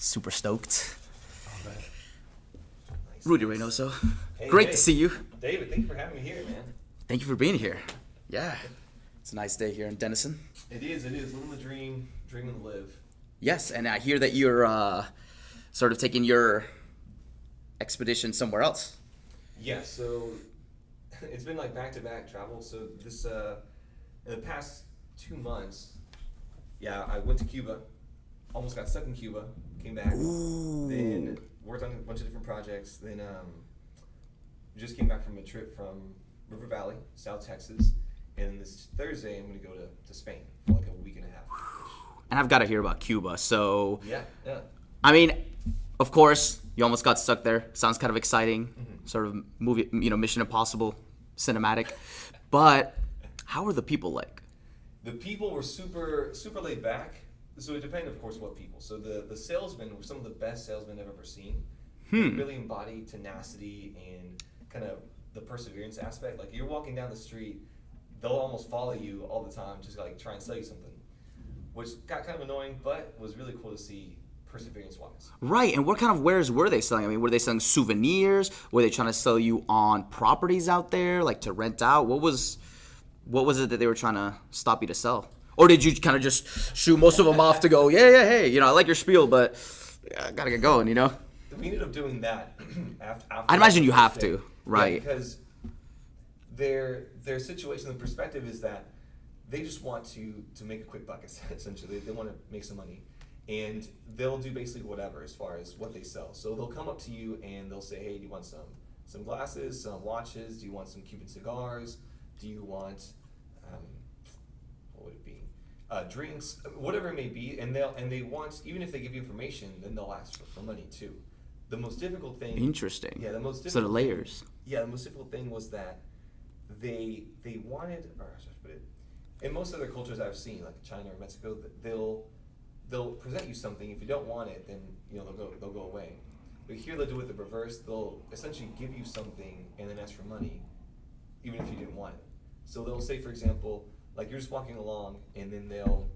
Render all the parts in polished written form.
Super stoked. Oh, man. Nice. Rudy Reynoso. Hey, Great hey. to see you. David, thank you for having me here, man. Thank you for being here. Yeah. It's a nice day here in Denison. It is. Living the dream, dreaming to live. Yes, and I hear that you're sort of taking your expedition somewhere else. Yeah, so it's been like back-to-back travel. So this, in the past 2 months, I went to Cuba, almost got stuck in Cuba, came back, Ooh. then worked on a bunch of different projects, then just came back from a trip from River Valley, South Texas, and this Thursday I'm going to go to Spain for like a week and a half. And I've got to hear about Cuba. So, Yeah. I mean, of course, you almost got stuck there. Sounds kind of exciting. Mm-hmm. Sort of movie, Mission Impossible cinematic. But how are the people like? The people were super laid back. So it depended, of course, what people. So the salesmen were some of the best salesmen I've ever seen. They really embody tenacity and kind of the perseverance aspect. Like you're walking down the street, they'll almost follow you all the time, just like try and sell you something, which got kind of annoying, but was really cool to see perseverance-wise. Right, and what kind of wares were they selling? I mean, were they selling souvenirs? Were they trying to sell you on properties out there, like to rent out? What was it that they were trying to stop you to sell? Or did you kind of just shoot most of them off to go, hey, I like your spiel, but I gotta get going, We ended up doing that after I'd imagine you have day. to, right? Yeah, because their situation and perspective is that they just want to make a quick buck, essentially. They want to make some money. And they'll do basically whatever as far as what they sell. So they'll come up to you and they'll say, hey, do you want some glasses, some watches? Do you want some Cuban cigars? Do you want, what would it be? Drinks, whatever it may be. And they want, even if they give you information, then they'll ask for money too. The most difficult thing. Interesting. Yeah, the most difficult. So the layers. The most difficult thing was that they wanted, or how should I put it? In most other cultures I've seen, like China or Mexico, they'll present you something. If you don't want it, then they'll go away. But here they'll do it the reverse. They'll essentially give you something and then ask for money, even if you didn't want it. So they'll say, for example, like you're just walking along, and then they'll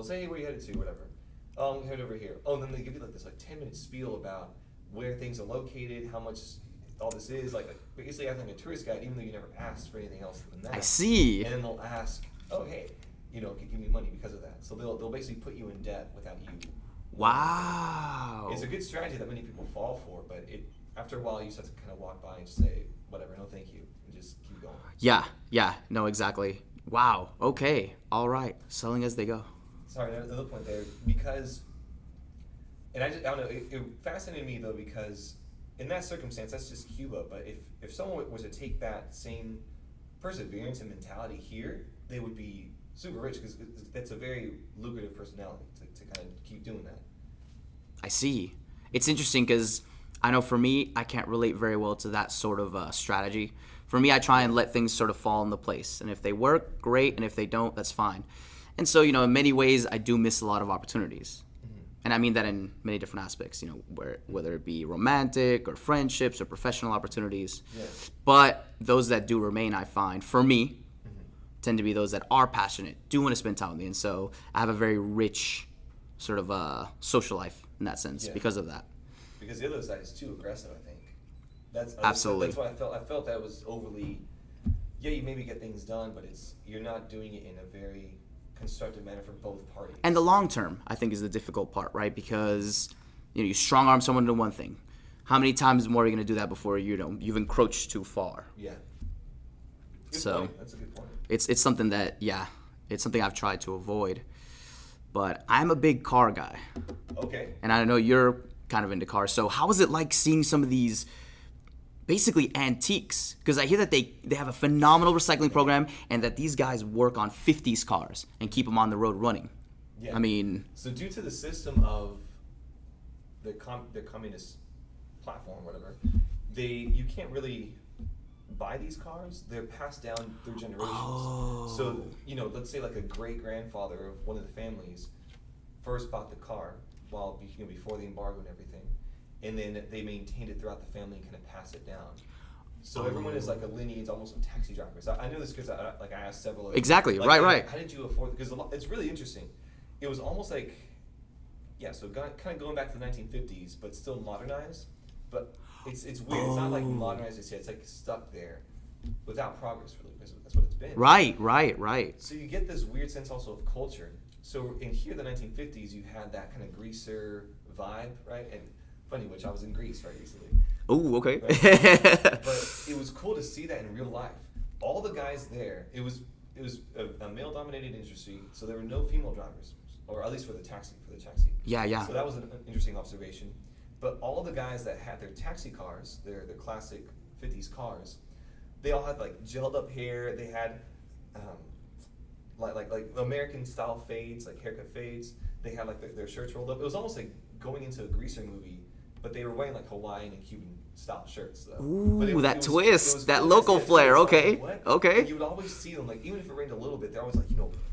say, hey, where are you headed to, whatever. Oh, I'm headed over here. Oh, and then they give you like this 10-minute spiel about where things are located, how much all this is, like basically acting like a tourist guide, even though you never asked for anything else than that. I see. And then they'll ask, oh, hey, give me money because of that. So they'll basically put you in debt without you. Wow. It's a good strategy that many people fall for, but after a while you just have to kind of walk by and just say, whatever, no thank you, and just keep going. Yeah, no, exactly. Wow, okay, all right, selling as they go. Sorry, another point there, because, and I don't know, it fascinated me though, because in that circumstance, that's just Cuba, but if someone was to take that same perseverance and mentality here, they would be super rich, because that's a very lucrative personality to kind of keep doing that. I see. It's interesting because I know for me, I can't relate very well to that sort of strategy. For me, I try and let things sort of fall into place. And if they work, great. And if they don't, that's fine. And so, in many ways, I do miss a lot of opportunities. Mm-hmm. And I mean that in many different aspects, whether it be romantic or friendships or professional opportunities. Yeah. But those that do remain, I find, for me, tend to be those that are passionate, do want to spend time with me. And so I have a very rich sort of social life in that sense because of that. Because the other side is too aggressive, I think. Absolutely. That's what I felt. I felt that was overly, you maybe get things done, but you're not doing it in a very constructive manner for both parties. And the long term, I think, is the difficult part, right? Because, you strong arm someone into one thing. How many times more are you going to do that before you've encroached too far? Yeah. Good point. That's a good point. It's something that, it's something I've tried to avoid. But I'm a big car guy. Okay. And I know you're kind of into cars. So how is it like seeing some of these basically antiques? Because I hear that they have a phenomenal recycling program and that these guys work on 50s cars and keep them on the road running. Yeah. I mean... So due to the system of the communist platform, whatever, you can't really buy these cars. They're passed down through generations. Oh. So, let's say like a great-grandfather of one of the families first bought the car before the embargo and everything, and then they maintained it throughout the family and kind of passed it down. So everyone is like a lineage, almost like taxi drivers. I know this because I asked several. Exactly. Like, right. How did you afford it? Because it's really interesting. It was almost like Yeah, so kind of going back to the 1950s, but still modernized. But it's weird. It's not like modernized as yet. It's like stuck there without progress, really. Because that's what it's been. Right. So you get this weird sense also of culture. So in here, the 1950s, you had that kind of greaser vibe, right? And funny, which I was in Greece, right, recently. Oh, okay. Right? But it was cool to see that in real life. All the guys there, it was a male-dominated industry, so there were no female drivers, or at least for the taxi. Yeah. So that was an interesting observation. But all the guys that had their taxi cars, their classic 50s cars, they all had like gelled up hair. They had like American style fades, like haircut fades. They had like their shirts rolled up. It was almost like going into a greaser movie, but they were wearing like Hawaiian and Cuban style shirts. Though. Ooh, that twist, it was that cool. local flair. Like, Okay, what? okay. And you would always see them, like even if it rained a little bit, they're always like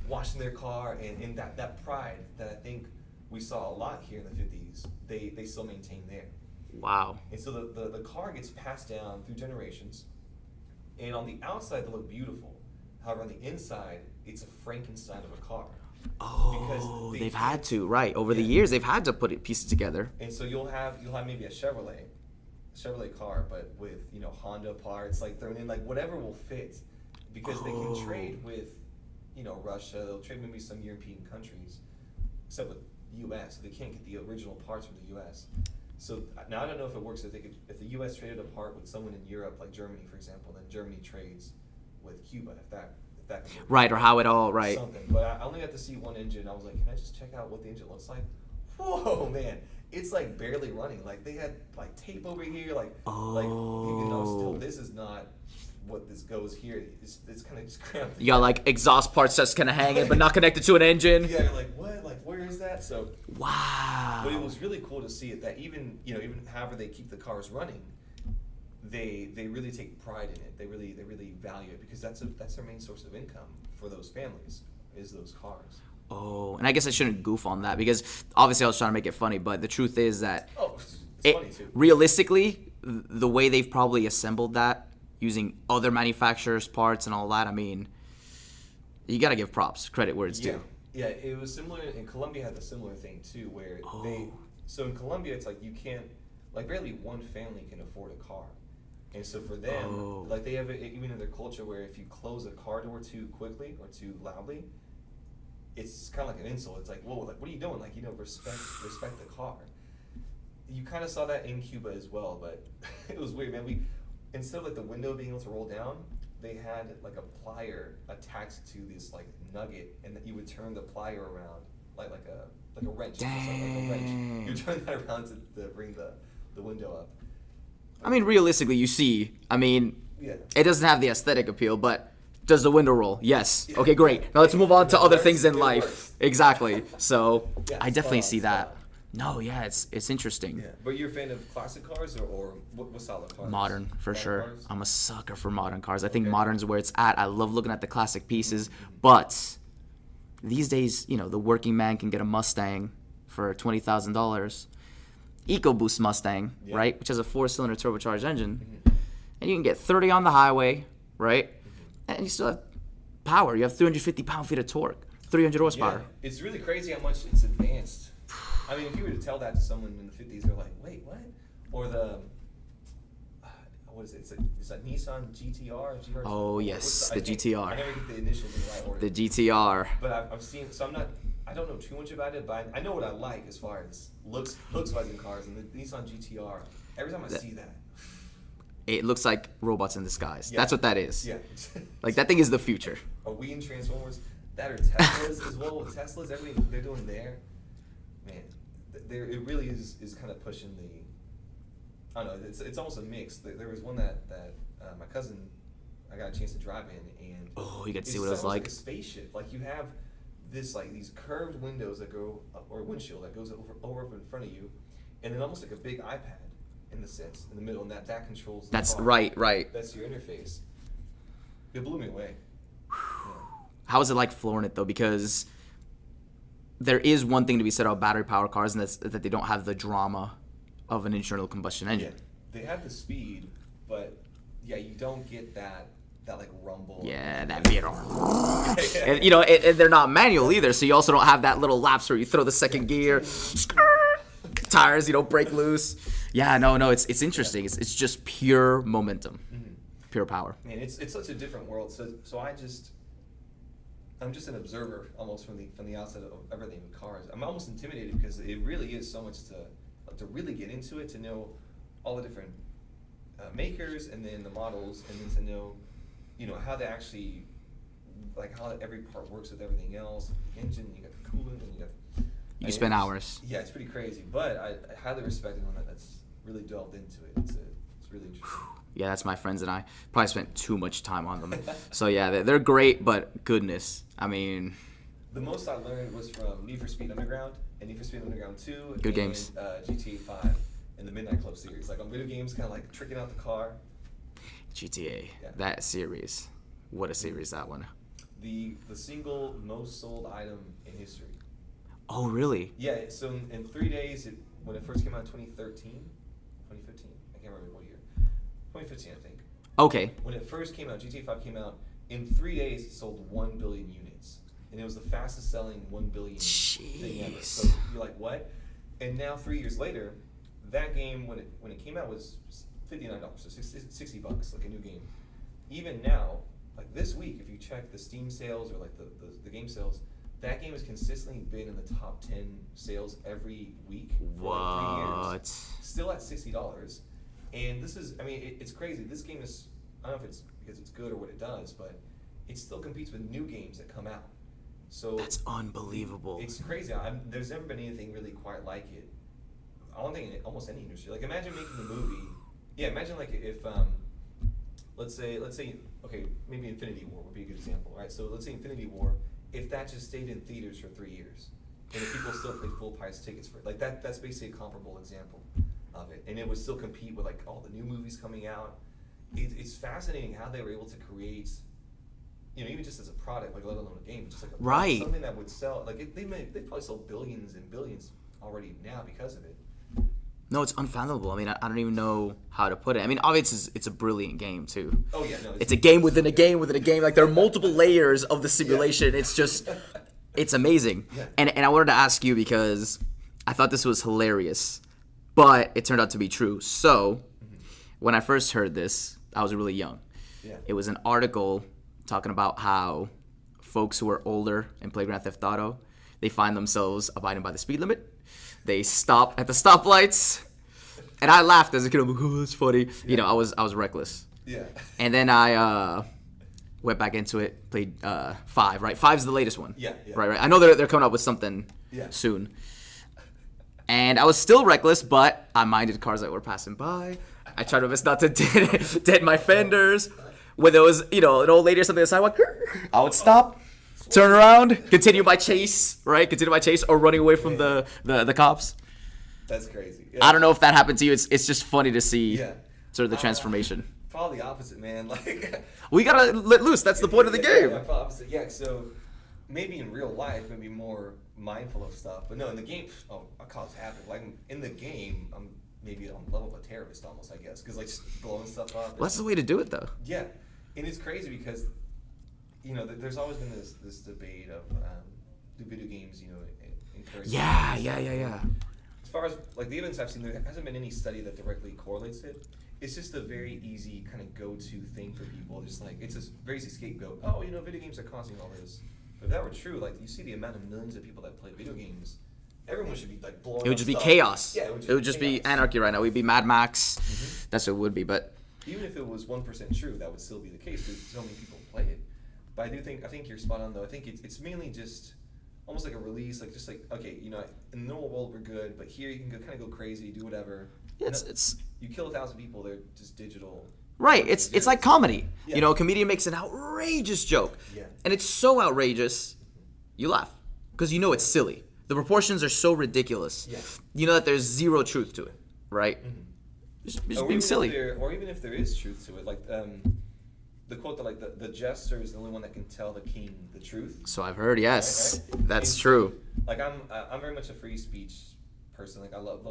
washing their car, and that pride that I think we saw a lot here in the 50s, they still maintain there. Wow. And so the car gets passed down through generations, and on the outside they look beautiful. However, on the inside, it's a Frankenstein of a car. Oh, they've had to, right. Over the years, they've had to put it pieces together. And so you'll have maybe a Chevrolet car, but with Honda parts like thrown in, like whatever will fit, because they can trade with Russia. They'll trade maybe some European countries, except with U.S. So they can't get the original parts from the U.S. So now I don't know if it works if the U.S. traded a part with someone in Europe, like Germany, for example, then Germany trades with Cuba, if that can work. Right, or how it all, right. Something. But I only got to see one engine. I was like, can I just check out what the engine looks like? Whoa, man. It's like barely running. Like they had like tape over here. Like you know, still this is not what this goes here. It's kind of just cramped. You got like exhaust parts that's kind of hanging, but not connected to an engine. Yeah, you're like what? Like where is that? So wow. But it was really cool to see it that even however they keep the cars running, they really take pride in it. They really value it because that's their main source of income for those families is those cars. Oh, and I guess I shouldn't goof on that because obviously I was trying to make it funny, but the truth is that it's funny too. Realistically, the way they've probably assembled that using other manufacturers' parts and all that, I mean, you got to give props, credit where it's due. Yeah, it was similar, and Colombia had the similar thing too, where so in Colombia it's like you can't, like barely one family can afford a car. And so for them, like they have it even in their culture where if you close a car door too quickly or too loudly, it's kind of like an insult. It's like, whoa, like what are you doing? Like respect the car. You kind of saw that in Cuba as well, but it was weird, man. Instead of like the window being able to roll down, they had like a plier attached to this like nugget, and that you would turn the plier around like a wrench. Dang. Like a wrench. You turn that around to bring the window up. I mean, realistically, Yeah. it doesn't have the aesthetic appeal, but does the window roll? Yes. Yeah. Okay, great. Now let's move on to other things in life. Works. Exactly. So I definitely see that. Fun. No, yeah, it's interesting. Yeah. But you're a fan of classic cars or what style of cars? Modern, for sure. Cars? I'm a sucker for modern cars. I think modern's where it's at. I love looking at the classic pieces, but these days, the working man can get a Mustang for $20,000. EcoBoost Mustang, right, which has a 4-cylinder turbocharged engine, and you can get 30 on the highway, right, and you still have power. You have 350 pound-feet of torque, 300 horsepower. Yeah. It's really crazy how much it's advanced. I mean, if you were to tell that to someone in the 50s, they're like, wait, what? Or what is it? It's a Nissan GTR? GR? Oh, yes, the GTR. I never get the initials in the right order. The GTR. But I've seen, so I don't know too much about it, but I know what I like as far as looks wise in cars, and the Nissan GTR, every time I see that. It looks like robots in disguise. Yeah. That's what that is. Yeah. Like, that thing is the future. Are we in Transformers? That are Teslas as well. Teslas, everything they're doing there. Man, it really is kind of pushing the, I don't know, it's almost a mix. There was one that my cousin, I got a chance to drive in, and you got to see what it was like. A spaceship. Like you have this like these curved windows that go up, or a windshield that goes over up in front of you, and then almost like a big iPad in the middle, and that controls the That's car. right. That's your interface. It blew me away. Yeah. How was it like flooring it though? Because there is one thing to be said about battery powered cars, and that's that they don't have the drama of an internal combustion engine. Yeah, they have the speed, but you don't get that like rumble. Yeah, that beat. And and they're not manual either, so you also don't have that little lapse where you throw the second gear, tires, break loose. Yeah, no, it's interesting. It's just pure momentum, pure power. Man, it's such a different world. So I'm just an observer almost from the outside of everything with cars. I'm almost intimidated because it really is so much to really get into it, to know all the different makers and then the models, and then to know how they actually, like, how every part works with everything else. The engine, you got the coolant, and you got. You spend hours. Yeah, it's pretty crazy, but I highly respect anyone that's really delved into it. It's really interesting. Yeah, that's my friends and I. Probably spent too much time on them. So yeah, they're great, but goodness, I mean. The most I learned was from Need for Speed Underground and Need for Speed Underground 2. Good games. GTA 5 and the Midnight Club series. Like, on video games, kind of like tricking out the car. GTA, Yeah. that series. What a series that one. The single most sold item in history. Oh, really? Yeah, so in 3 days, when it first came out in 2013, 2015, I can't remember what year. 2015, I think. Okay. When it first came out, GTA 5 came out, in 3 days it sold 1 billion units. And it was the fastest selling 1 billion thing ever. So you're like, what? And now 3 years later, that game, when it came out, was $59, so $60, like a new game. Even now, like this week, if you check the Steam sales or like the game sales, that game has consistently been in the top 10 sales every week for like 3 years. Still at $60. And this is, I mean, it's crazy. This game is, I don't know if it's because it's good or what it does, but it still competes with new games that come out. So that's unbelievable. It's crazy. There's never been anything really quite like it. I don't think in almost any industry. Like, imagine making a movie. Yeah, imagine like if, let's say, okay, maybe Infinity War would be a good example, right? So let's say Infinity War, if that just stayed in theaters for 3 years, and if people still paid full price tickets for it, like that's basically a comparable example of it, and it would still compete with like all the new movies coming out. It's fascinating how they were able to create, even just as a product, like let alone a game, just like something that would sell. Like they probably sold billions and billions already now because of it. No, it's unfathomable. I mean, I don't even know how to put it. I mean, obviously, it's a brilliant game, too. Oh, yeah, no. It's a game within a game within a game. Like, there are multiple layers of the simulation. Yeah. It's just, it's amazing. Yeah. And I wanted to ask you because I thought this was hilarious, but it turned out to be true. So, when I first heard this, I was really young. Yeah. It was an article talking about how folks who are older and play Grand Theft Auto, they find themselves abiding by the speed limit. They stop at the stoplights, and I laughed as a kid. I'm like, oh, that's funny. Yeah. I was reckless. Yeah. And then I went back into it, played 5. Right, 5's the latest one. Yeah. Right. I know they're coming up with something soon. And I was still reckless, but I minded cars that were passing by. I tried my best not to dent my fenders. When there was an old lady or something on the sidewalk, I would stop. Turn around, continue my chase, or running away from the cops. That's crazy. Yeah. I don't know if that happened to you. It's just funny to see sort of the transformation. Probably the opposite, man. Like, we gotta let loose. That's the point of the game. Yeah, opposite. Yeah, so maybe in real life, maybe more mindful of stuff. But no, in the game, I cause havoc. Like, in the game, I'm maybe on the level of a terrorist almost, I guess, because like just blowing stuff up. Well, that's the way to do it, though. Yeah, and it's crazy because. There's always been this debate of do video games, encourage. Yeah. As far as like the evidence I've seen, there hasn't been any study that directly correlates it. It's just a very easy kind of go-to thing for people. Just like it's a very easy scapegoat. Oh, video games are causing all this. But if that were true, like you see the amount of millions of people that play video games, everyone should be like blowing. It would just be chaos. Yeah, it would just be anarchy right now. We'd be Mad Max. Mm-hmm. That's what it would be. But even if it was 1% true, that would still be the case because so many people play it. But I think you're spot on though. I think it's mainly just almost like a release, like just like okay, in the normal world we're good, but here you can kind of go crazy, do whatever. Yeah, it's you kill 1,000 people, they're just digital. Right. It's like comedy. Yeah. A comedian makes an outrageous joke, and it's so outrageous, you laugh because it's silly. The proportions are so ridiculous. Yeah. You know that there's zero truth to it, right? Mm-hmm. Just being silly. Or even if there is truth to it, like. The quote that like the jester is the only one that can tell the king the truth. So I've heard, yes, right? That's and, true. Like I'm very much a free speech person. Like I love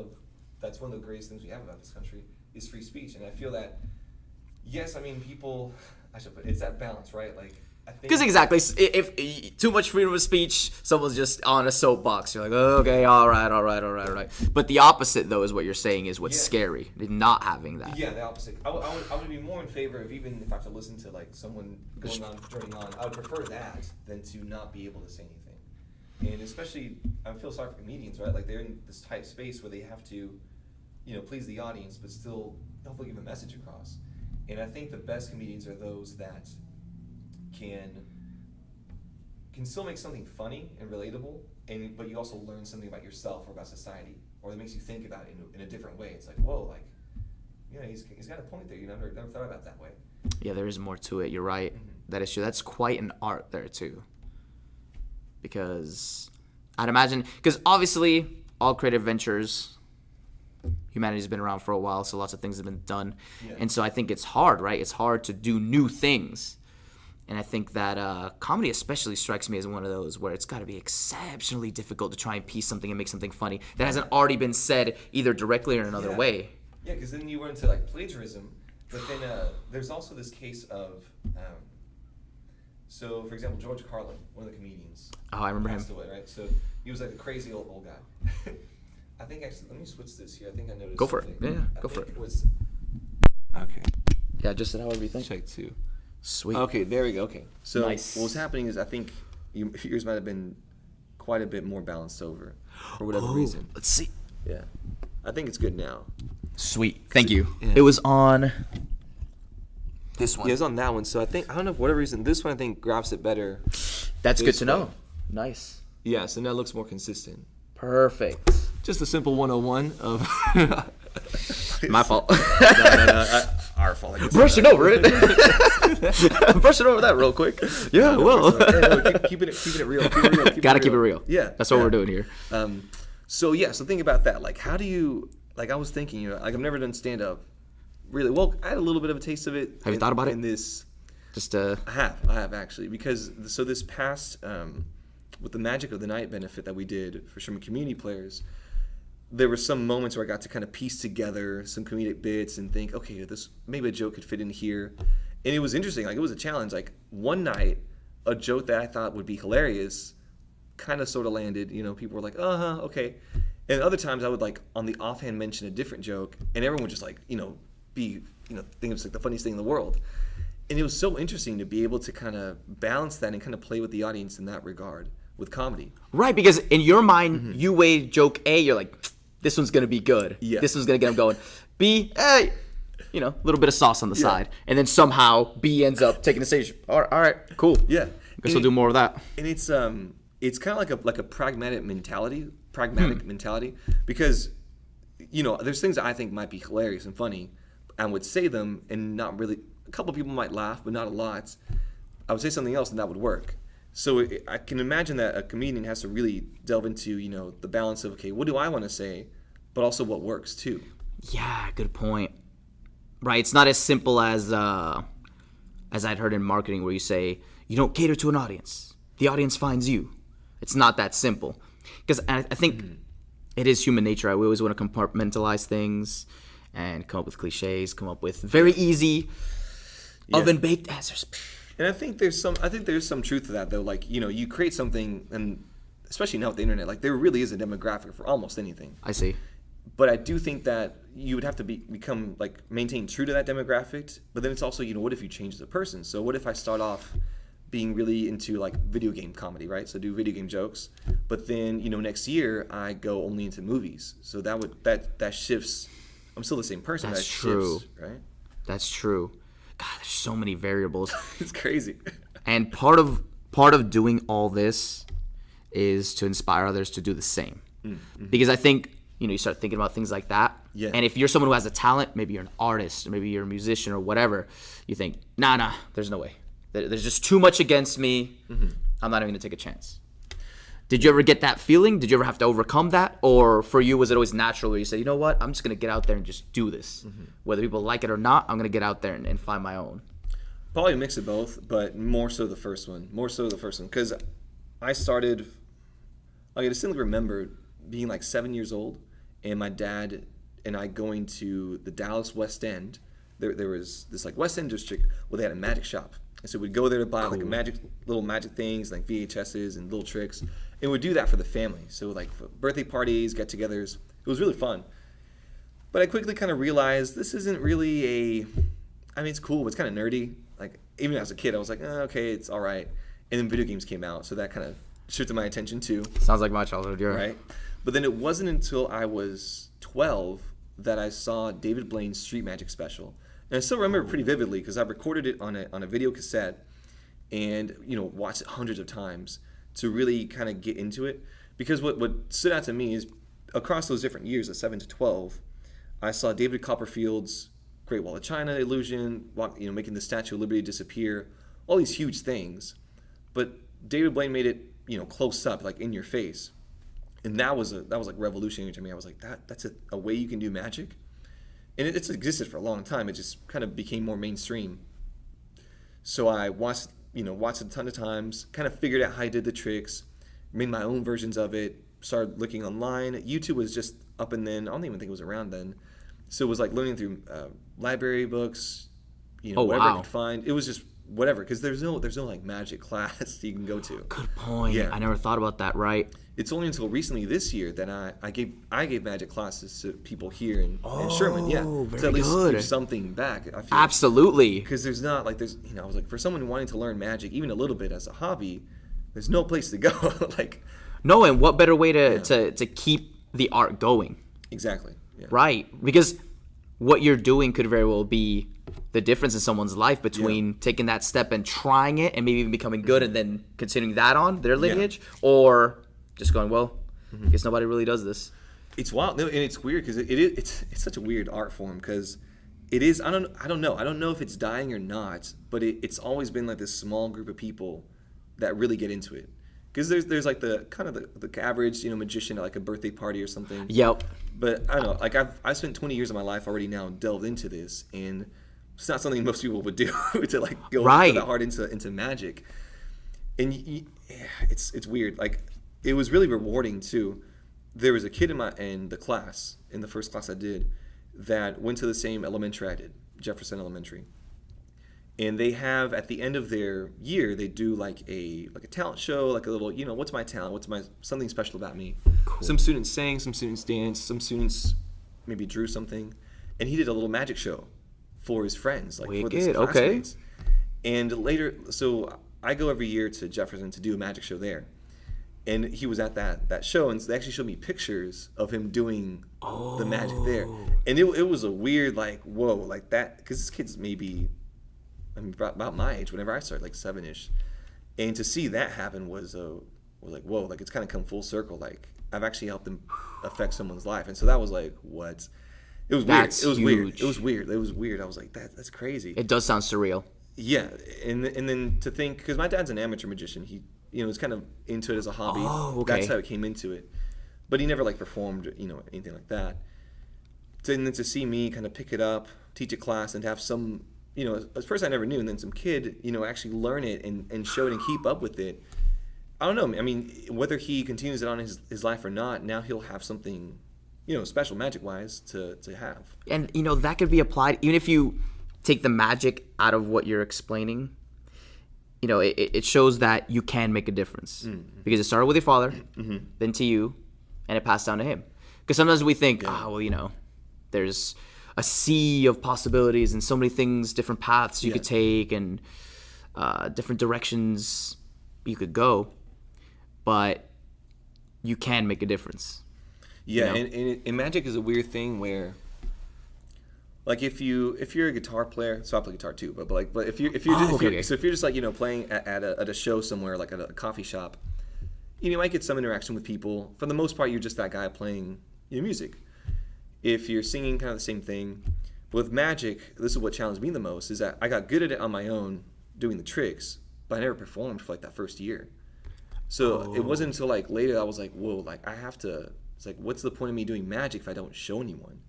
that's one of the greatest things we have about this country is free speech, and I feel that Yes, I mean people. I should put it's that balance, right? Like I think Because exactly, if too much freedom of speech, someone's just on a soapbox. You're like, okay, all right. But the opposite, though, is what you're saying is what's scary, not having that. Yeah, the opposite. I would be more in favor of, even if I have to listen to like someone going on, turning on, I would prefer that than to not be able to say anything. And especially, I feel sorry for comedians, right? Like they're in this tight space where they have to, please the audience, but still hopefully give a message across. And I think the best comedians are those that can still make something funny and relatable, but you also learn something about yourself or about society, or that makes you think about it in a different way. It's like, whoa, like, he's got a point there. Never thought about it that way. Yeah, there is more to it. You're right. Mm-hmm. That is true. That's quite an art there too. Because I'd imagine, because obviously all creative ventures, humanity's been around for a while, so lots of things have been done. Yeah. And so I think it's hard, right? It's hard to do new things. And I think that comedy especially strikes me as one of those where it's got to be exceptionally difficult to try and piece something and make something funny that hasn't already been said either directly or in another way. Yeah, because then you run into like plagiarism, but then there's also this case of, so for example, George Carlin, one of the comedians. Oh, I remember him. Passed away, right? So he was like a crazy old guy. I think actually, let me switch this here. I think I noticed. Go for something. it. Yeah, go for it. It was. Okay. Yeah, just however you think. Check 2. Sweet. Okay, there we go. Okay. So nice. What was happening is I think yours might have been quite a bit more balanced over for whatever reason. Let's see. Yeah. I think it's good now. Sweet. Thank you. Yeah. It was on this one. Yeah, it was on that one. So I don't know, for whatever reason, this one I think grabs it better. That's good to know. Nice. Yeah, so now it looks more consistent. Perfect. Just a simple 101 of... My fault. No. Our fault. Brushing over it. Brushing over that real quick. Yeah, well. Keeping it real. Gotta keep it real. Yeah. That's what we're doing here. So think about that. Like, how do you... Like, I was thinking, like, I've never done stand-up. Really. Well, I had a little bit of a taste of it. Have you thought about it? In this... Just I have actually. Because, so this past... with the Magic of the Night benefit that we did for Sherman community players... There were some moments where I got to kind of piece together some comedic bits and think, okay, this maybe a joke could fit in here. And it was interesting. Like, it was a challenge. Like, one night, a joke that I thought would be hilarious kind of sort of landed. People were like, okay. And other times I would, like, on the offhand mention a different joke, and everyone would just, like, think it was, like, the funniest thing in the world. And it was so interesting to be able to kind of balance that and kind of play with the audience in that regard with comedy. Right, because in your mind, you weigh joke A, you're like... This one's going to be good. Yeah. This one's going to get them going. B, hey, a little bit of sauce on the side. And then somehow B ends up taking the stage. All right, cool. Yeah. Guess we'll do more of that. And it's kind of like a pragmatic mentality because, there's things that I think might be hilarious and funny. I would say them and not really, a couple of people might laugh, but not a lot. I would say something else and that would work. So I can imagine that a comedian has to really delve into, the balance of, okay, what do I want to say, but also what works too. Yeah, good point. Right, it's not as simple as I'd heard in marketing where you say, you don't cater to an audience. The audience finds you. It's not that simple. Because I think it is human nature. Right? We always want to compartmentalize things and come up with cliches, come up with very easy, oven-baked answers. And I think there's some truth to that though. Like, you create something, and especially now with the internet, like there really is a demographic for almost anything. I see. But I do think that you would have to become like maintain true to that demographic. But then it's also, what if you change the person? So what if I start off being really into like video game comedy, right? So do video game jokes, but then next year I go only into movies. So that shifts. I'm still the same person. That's true. Shifts, right? That's true. God, there's so many variables. It's crazy. And part of doing all this is to inspire others to do the same. Mm-hmm. Because I think, you start thinking about things like that. Yeah. And if you're someone who has a talent, maybe you're an artist, or maybe you're a musician or whatever, you think, nah, there's no way. There's just too much against me. Mm-hmm. I'm not even going to take a chance. Did you ever get that feeling? Did you ever have to overcome that? Or for you, was it always natural where you said, you know what, I'm just going to get out there and just do this. Mm-hmm. Whether people like it or not, I'm going to get out there and find my own. Probably a mix of both, but more so the first one. Because I started, I distinctly remember being like 7 years old and my dad and I going to the Dallas West End there was this like West End district where they had a magic shop. And so we'd go there to buy like little magic things, like VHSs and little tricks. And we'd do that for the family. So like for birthday parties, get-togethers. It was really fun. But I quickly kind of realized this isn't really it's cool, but it's kind of nerdy. Like even as a kid, I was like, okay, it's all right. And then video games came out, so that kind of shifted my attention too. Sounds like my childhood, yeah. Right? But then it wasn't until I was 12 that I saw David Blaine's Street Magic special. And I still remember it pretty vividly because I recorded it on a video cassette and, watched it hundreds of times to really kind of get into it. Because what stood out to me is across those different years of 7 to 12, I saw David Copperfield's Great Wall of China illusion, making the Statue of Liberty disappear, all these huge things. But David Blaine made it, close up, like in your face. And that was like revolutionary to me. I was like, that's a way you can do magic? And it's existed for a long time. It just kind of became more mainstream. So I watched it a ton of times, kind of figured out how I did the tricks, made my own versions of it, started looking online. YouTube was just up and then, I don't even think it was around then. So it was like learning through library books, whatever I could find. It was just whatever, because there's no like magic class you can go to. Good point. Yeah. I never thought about that, right? It's only until recently this year that I gave magic classes to people here in Sherman. Yeah, very to at least good. give something back. I feel Absolutely. because there's not like I was like, for someone wanting to learn magic even a little bit as a hobby, there's no place to go. Like, No, and what better way to keep the art going? exactly. Yeah. Right. Because what you're doing could very well be the difference in someone's life between taking that step and trying it and maybe even becoming good and then continuing that on their lineage, or just going, well, I guess nobody really does this. It's wild, and it's weird because it's such a weird art form because it is. I don't know if it's dying or not, but it's always been like this small group of people that really get into it. Because there's like the kind of the average magician at like a birthday party or something. Yep. But I don't know. Like I've spent 20 years of my life already now delved into this, and it's not something most people would do to like go that hard into magic. And it's weird. Like it was really rewarding too. There was a kid in the class, in the first class I did, that went to the same elementary I did, Jefferson Elementary. And they have, at the end of their year, they do like a talent show, like a little, what's my talent? What's something special about me? Cool. Some students sang, some students danced, some students maybe drew something. And he did a little magic show for his friends, like for his classmates. And later, so I go every year to Jefferson to do a magic show there. And he was at that show, and so they actually showed me pictures of him doing the magic there. And it was a weird, like, whoa, like that, because this kid's maybe, about my age, whenever I started, like 7-ish. And to see that happen was like, whoa, like it's kind of come full circle. Like I've actually helped them affect someone's life. And so that was like, what? It was weird. It was weird. It was weird. I was like, that's crazy. It does sound surreal. Yeah. And then to think, because my dad's an amateur magician. He, was kind of into it as a hobby. Oh, okay. That's how it came into it. But he never like performed, anything like that. And then to see me kind of pick it up, teach a class, and to have some, a person I never knew, and then some kid, actually learn it and show it and keep up with it. I don't know. I mean, whether he continues it on his life or not, now he'll have something, special magic-wise to have. And, that could be applied, even if you take the magic out of what you're explaining, it shows that you can make a difference. Mm-hmm. Because it started with your father, then to you, and it passed down to him. Because sometimes we think, there's a sea of possibilities and so many things, different paths you could take and different directions you could go, but you can make a difference. Yeah, and magic is a weird thing where, like, if you're a guitar player, so I play guitar too, but if you're just like playing at a show somewhere, like at a coffee shop, you might get some interaction with people. For the most part, you're just that guy playing music. If you're singing kind of the same thing, but with magic, this is what challenged me the most, is that I got good at it on my own doing the tricks, but I never performed for like that first year. So it wasn't until like later I was like, whoa, like I have to, it's like, what's the point of me doing magic if I don't show anyone?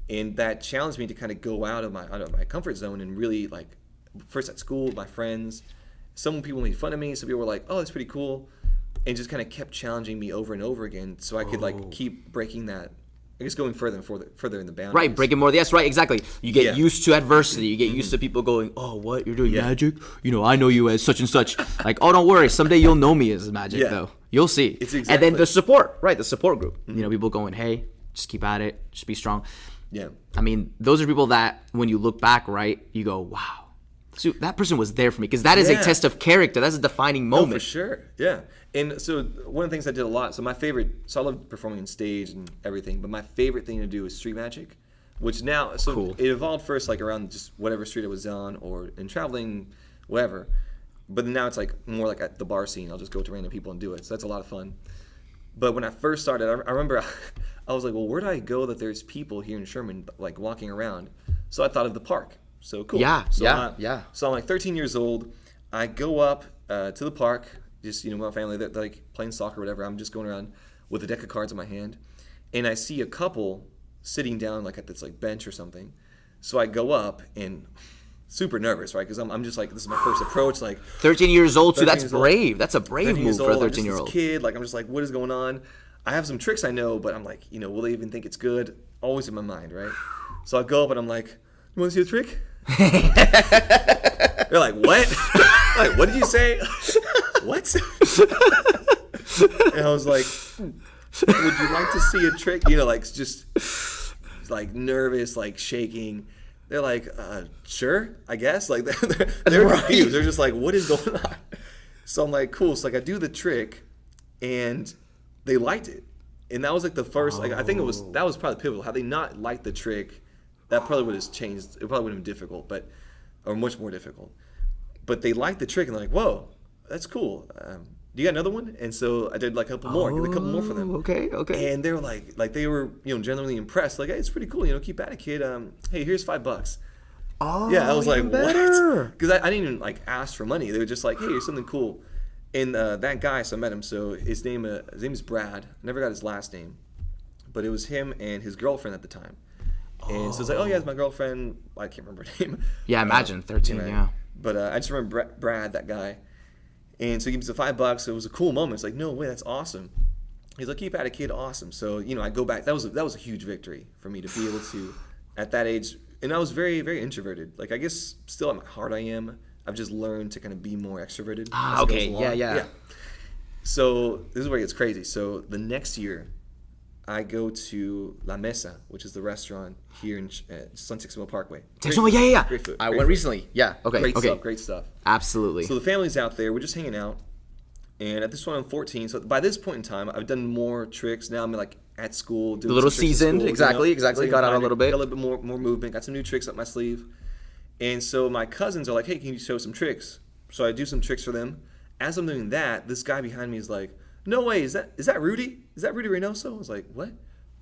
And that challenged me to kind of go out of my comfort zone and really, like, first at school, my friends, some people made fun of me, some people were like, oh, that's pretty cool, and just kind of kept challenging me over and over again so I could like keep breaking that I guess going further and further in the boundaries. Right, breaking more. Yes, right, exactly. You get Yeah. used to adversity. You get used to people going, "Oh, what? You're doing Yeah. magic? You know, I know you as such and such." Like, "Oh, don't worry. Someday you'll know me as magic, Yeah. though. You'll see." It's And then exactly- the support, right? The support group. You know, people going, "Hey, just keep at it. Just be strong." Yeah. I mean, those are people that, when you look back, right, you go, "Wow, so that person was there for me," because that is a Yeah. test of character. That's a defining Oh, moment. for sure. Yeah. And so one of the things I did a lot, so I love performing on stage and everything, but my favorite thing to do is street magic, which now, so Cool. it evolved first like around just whatever street I was on or in traveling, whatever. But now it's like more like at the bar scene. I'll just go to random people and do it. So that's a lot of fun. But when I first started, I remember I was like, well, where do I go that there's people here in Sherman like walking around? So I thought of the park. So cool. Yeah, So yeah. So I'm like 13 years old. I go up to the park, just, you know, my family, they're like playing soccer or whatever. I'm just going around with a deck of cards in my hand. And I see a couple sitting down like at this like bench or something. So I go up and super nervous, right? Because I'm just like, this is my first approach. Like 13 years old, too. 13 That's years old. brave. That's a brave 13 move years for a old, I'm just 13-year-old. this kid, like I'm just like, what is going on? I have some tricks I know, but I'm like, you know, will they even think it's good? Always in my mind, right? So I go up and I'm like, you want to see a trick? They're like, what? Like, what did you say? What? And I was like, would you like to see a trick? You know, like just like nervous, like shaking. They're like, sure, I guess. Like they're Right. confused. They're just like, what is going on? So I'm like, cool. So like I do the trick, and they liked it, and that was like the first. Like I think that was probably pivotal. Had they not liked the trick, that probably would have changed. It probably would have been difficult, or much more difficult. But they liked the trick, and they're like, whoa, that's cool. Do you got another one? And so I did like a couple more, get a couple more for them. Okay. And they were like they were, you know, genuinely impressed. Like, hey, it's pretty cool. You know, keep at it, kid. Hey, here's $5. Oh, Yeah, I was like, even better. what? Because I didn't even like ask for money. They were just like, hey, here's something cool. And that guy, so I met him. So his name is Brad. I never got his last name, but it was him and his girlfriend at the time. And so it's like, oh yeah, it's my girlfriend. I can't remember her name. Yeah, imagine 13. Right. Yeah. But I just remember Brad, that guy. And so he gives me the $5. It was a cool moment. It's like, no way, that's awesome. He's like, keep at it, kid, awesome. So, you know, I go back. That was a huge victory for me to be able to, at that age, and I was very, very introverted. Like, I guess still at my heart I am. I've just learned to kind of be more extroverted. Ah, as it okay. goes along. Yeah. So this is where it gets crazy. So the next year, I go to La Mesa, which is the restaurant here in Sunset Mill Parkway. Great yeah. Great food. I great went food. recently. Yeah. Okay. Great okay. stuff. Great stuff. Absolutely. So the family's out there. We're just hanging out. And at this point, I'm 14. So by this point in time, I've done more tricks. Now I'm like at school. Doing A little some tricks at seasoned. school, Exactly. Got out a little bit. Got a little bit more movement. Got some new tricks up my sleeve. And so my cousins are like, hey, can you show some tricks? So I do some tricks for them. As I'm doing that, this guy behind me is like, no way, is that Rudy? Is that Rudy Reynoso? I was like, what?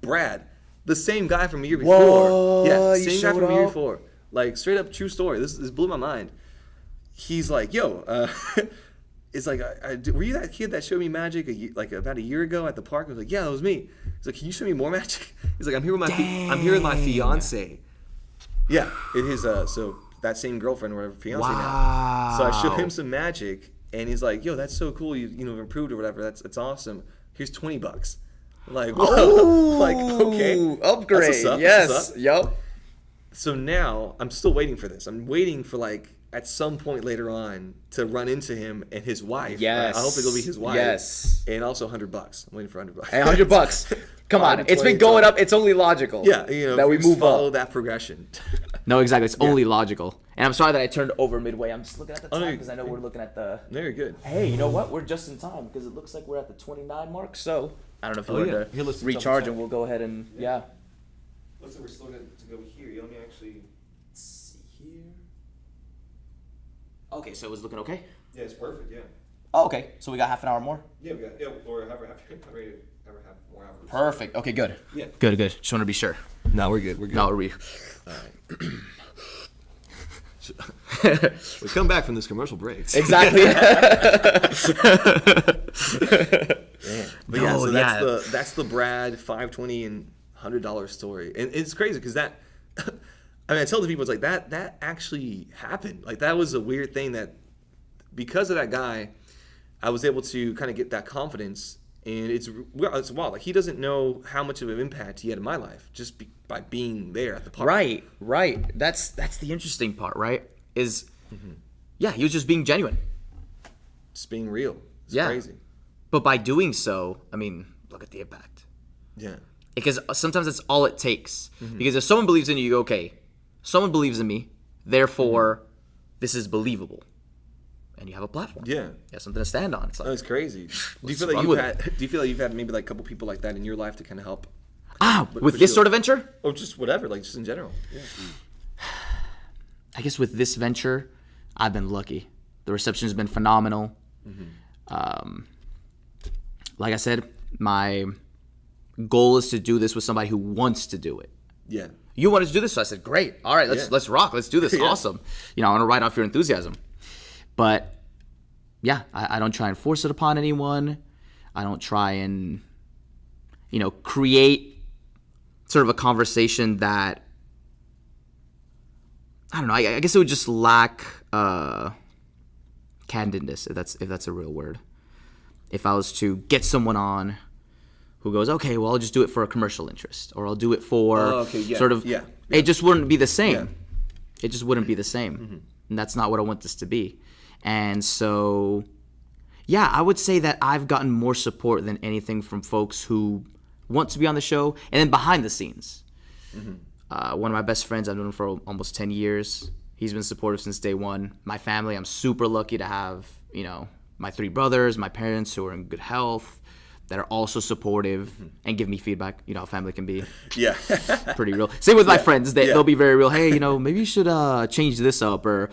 Brad. The same guy from a year before. Whoa, Yeah, you same guy showed from a year up? before. Like, straight up true story. This blew my mind. He's like, yo, it's like, were you that kid that showed me magic about a year ago at the park? I was like, yeah, that was me. He's like, can you show me more magic? He's like, I'm here with my fiance. Yeah, it is. So that same girlfriend or whatever, fiance now. So I show him some magic, and he's like, yo, that's so cool. You know, improved or whatever. That's awesome. Here's $20. Like, whoa. Oh, like, okay, upgrade. That's what's up. Yes. That's what's up. Yep. So now I'm still waiting for this. I'm waiting for like at some point later on to run into him and his wife. Yes. I hope it'll be his wife. Yes. And also $100. I'm waiting for $100. And $100. Come on, it's been going up. It's only logical. Yeah, you know, that we move follow up. that progression. No, exactly. It's only logical. And I'm sorry that I turned over midway. I'm just looking at the no, time because I know we're looking at the. Very good. Hey, you know what? We're just in time because it looks like we're at the 29 mark. So I don't know if you Oh, want yeah. to Here, let's recharge, double check. and we'll go ahead and yeah. Looks like we're still going to go here. Let me actually see here. Okay, so it was looking okay. Yeah, it's perfect. Yeah. Oh, okay. So we got half an hour more. Yeah, we got or have more hours. Perfect. Okay, good. Yeah. Good. Just want to be sure. No, we're good. We're good. No, we. We come back from this commercial break. Exactly. But yeah, so that's the Brad $520 and $100 story, and it's crazy because that. I mean, I tell the people it's like that actually happened. Like that was a weird thing that because of that guy, I was able to kind of get that confidence And it's wild. Like, he doesn't know how much of an impact he had in my life just by being there at the park. Right. That's the interesting part, right? Yeah, he was just being genuine. Just being real. It's Yeah. crazy. But by doing so, I mean, look at the impact. Yeah. Because sometimes that's all it takes. Because if someone believes in you, you go, okay, someone believes in me, therefore this is believable. And you have a platform. Yeah. You have something to stand on. It's like, It's crazy. Do you Let's feel like run you've with had? Do you feel like you've had maybe like a couple people like that in your life to kind of help? with this sort of venture? Or just whatever, like just in general. Yeah. I guess with this venture, I've been lucky. The reception has been phenomenal. Like I said, my goal is to do this with somebody who wants to do it. Yeah. You wanted to do this, so I said, great. All right, let's rock. Let's do this. Yeah. Awesome. I want to ride off your enthusiasm. But yeah, I don't try and force it upon anyone. I don't try and create sort of a conversation that, I don't know. I guess it would just lack candidness, if that's a real word. If I was to get someone on who goes, okay, well, I'll just do it for a commercial interest, or I'll do it for it just wouldn't be the same. Yeah. It just wouldn't be the same. And that's not what I want this to be. And so, yeah, I would say that I've gotten more support than anything from folks who want to be on the show, and then behind the scenes. One of my best friends, I've known him for almost 10 years. He's been supportive since day one. My family, I'm super lucky to have, my 3 brothers, my parents who are in good health, that are also supportive and give me feedback. You know how family can be. Yeah. Pretty real. Same with my friends. They'll be very real. Hey, maybe you should change this up, or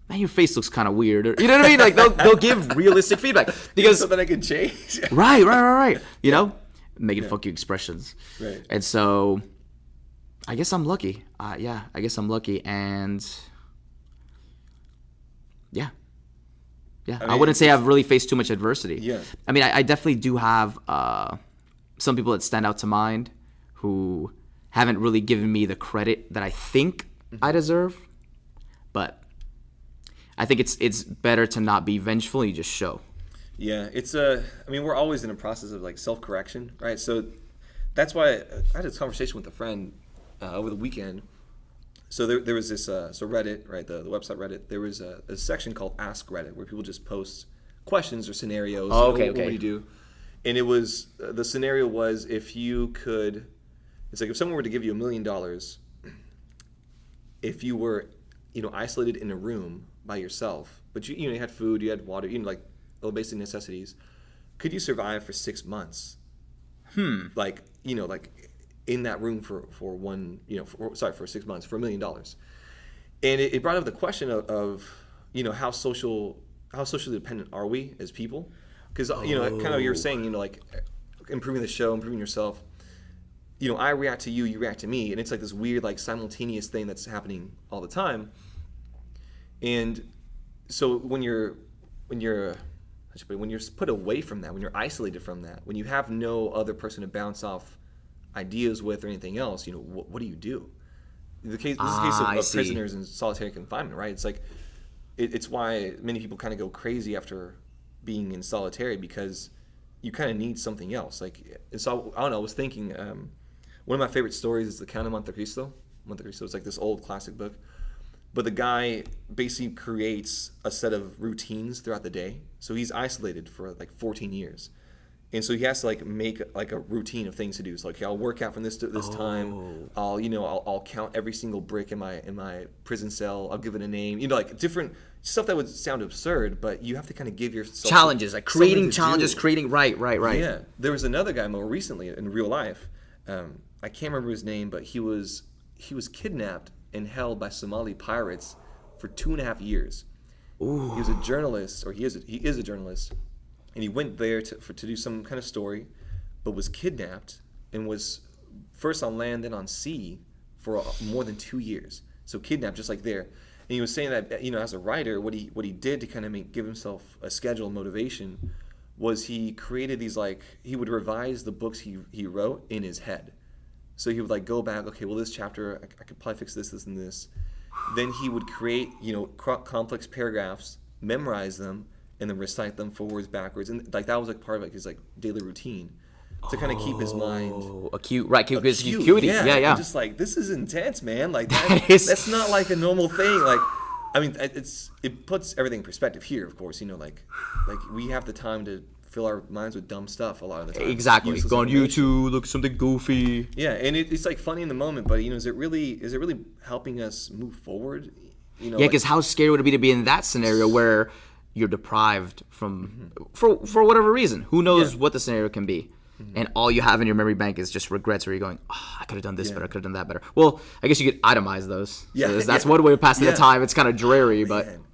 man, your face looks kind of weird. Or, you know what I mean? Like they'll give realistic feedback because something I can change. Right. Making funky expressions. Right. And so, I guess I'm lucky. I guess I'm lucky, and yeah. I wouldn't say I've really faced too much adversity. Yeah. I mean, I definitely do have some people that stand out to mind who haven't really given me the credit that I think I deserve. But I think it's better to not be vengeful. You just show. Yeah, it's we're always in a process of like self-correction, right? So that's why I had this conversation with a friend over the weekend. So there was this Reddit, right? The website Reddit. There was a section called Ask Reddit where people just post questions or scenarios. Oh, What okay. would you do? And it was the scenario was if you could. It's like if someone were to give you $1 million, if you were, isolated in a room by yourself, but you had food, you had water, like all basic necessities, could you survive for 6 months? Like in that room for 6 months for $1 million. And it brought up the question of how socially dependent are we as people? Because kind of you're saying like improving the show, improving yourself. I react to you, you react to me, and it's like this weird like simultaneous thing that's happening all the time. And so when you're put away from that, when you're isolated from that, when you have no other person to bounce off ideas with or anything else, what do you do? This is the case of prisoners in solitary confinement, right? It's like it's why many people kind of go crazy after being in solitary, because you kind of need something else. Like, so I don't know. I was thinking one of my favorite stories is The Count of Monte Cristo. It's like this old classic book, but the guy basically creates a set of routines throughout the day. So he's isolated for like 14 years. And so he has to like make like a routine of things to do. So like, okay, I'll work out from this to this time. I'll count every single brick in my prison cell. I'll give it a name. Like different stuff that would sound absurd, but you have to kind of give yourself challenges, like creating challenges, do. creating right. Yeah, there was another guy more recently in real life. I can't remember his name, but he was kidnapped and held by Somali pirates for 2.5 years. Ooh. He was a journalist, or he is a journalist. And he went there to do some kind of story, but was kidnapped and was first on land, then on sea for more than 2 years. So kidnapped, just like there. And he was saying that, as a writer, what he did to kind of give himself a schedule and motivation was he created these, like, he would revise the books he wrote in his head. So he would like go back, okay, well, this chapter, I could probably fix this, and this. Then he would create, complex paragraphs, memorize them, and then recite them forwards, backwards, and like that was like part of like his like daily routine to kind of keep his mind Acute, right? Keep his acute. acuity. Yeah, Yeah. I'm just like, this is intense, man. Like That is- that's not like a normal thing. Like, I mean, it puts everything in perspective here. Of course, you know, like we have the time to fill our minds with dumb stuff a lot of the time. Exactly. Useless Go on information. YouTube, look at something goofy. Yeah, and it's like funny in the moment, but you know, is it really helping us move forward? You know, Yeah, like- because how scary would it be to be in that scenario where you're deprived from for whatever reason? Who knows Yeah. what the scenario can be? And all you have in your memory bank is just regrets where you're going, oh, I could have done this Yeah. better, I could have done that better. Well, I guess you could itemize those. Yeah, So that's yeah. one way of passing Yeah. the time. It's kind of dreary, but Man.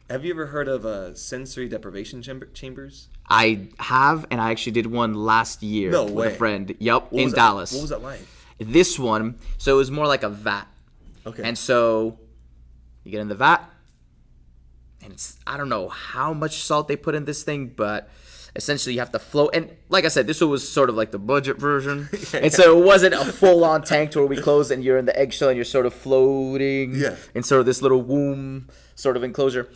Have you ever heard of sensory deprivation chambers? I have, and I actually did one last year No with way. a friend. Yep, What in was that- Dallas. What was that like? This one, so it was more like a vat. Okay. And so you get in the vat, and it's, I don't know how much salt they put in this thing, but essentially you have to float. And like I said, this one was sort of like the budget version. And so it wasn't a full-on tank to where we close and you're in the eggshell and you're sort of floating Yeah. in sort of this little womb sort of enclosure.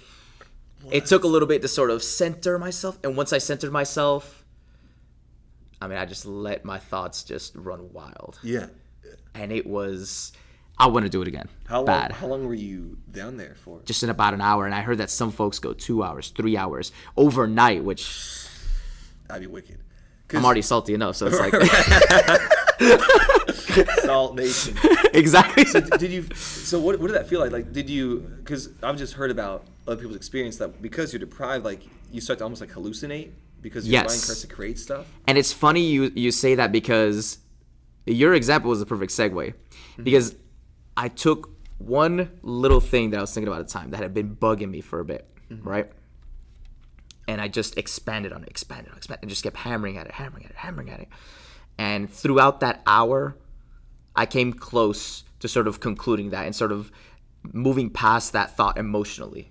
It took a little bit to sort of center myself. And once I centered myself, I mean, I just let my thoughts just run wild. Yeah. And it was, I want to do it again. Bad. How long were you down there for? Just in about an hour. And I heard that some folks go 2 hours, 3 hours overnight, which That'd be wicked. I'm already salty enough. So it's like, Salt Nation. exactly. Did you? So what did that feel like? Like, did you? Because I've just heard about other people's experience that because you're deprived, like you start to almost like hallucinate because your Yes. mind starts to create stuff. And it's funny you say that because your example was a perfect segue. Because I took one little thing that I was thinking about at the time that had been bugging me for a bit, right? And I just expanded on it, and just kept hammering at it. And throughout that hour, I came close to sort of concluding that and sort of moving past that thought emotionally.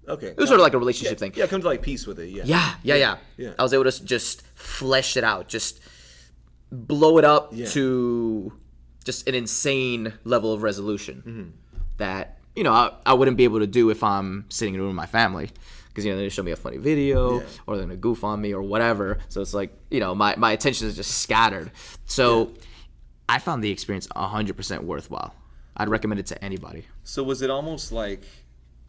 Okay. It was sort of like a relationship thing. Yeah, come to like peace with it. Yeah. Yeah. Yeah. I was able to just flesh it out, just blow it up Yeah. to just an insane level of resolution that, you know, I wouldn't be able to do if I'm sitting in a room with my family. Because, you know, they're going to show me a funny video Yeah. or they're going to goof on me or whatever. So it's like, you know, my attention is just scattered. So I found the experience 100% worthwhile. I'd recommend it to anybody. So was it almost like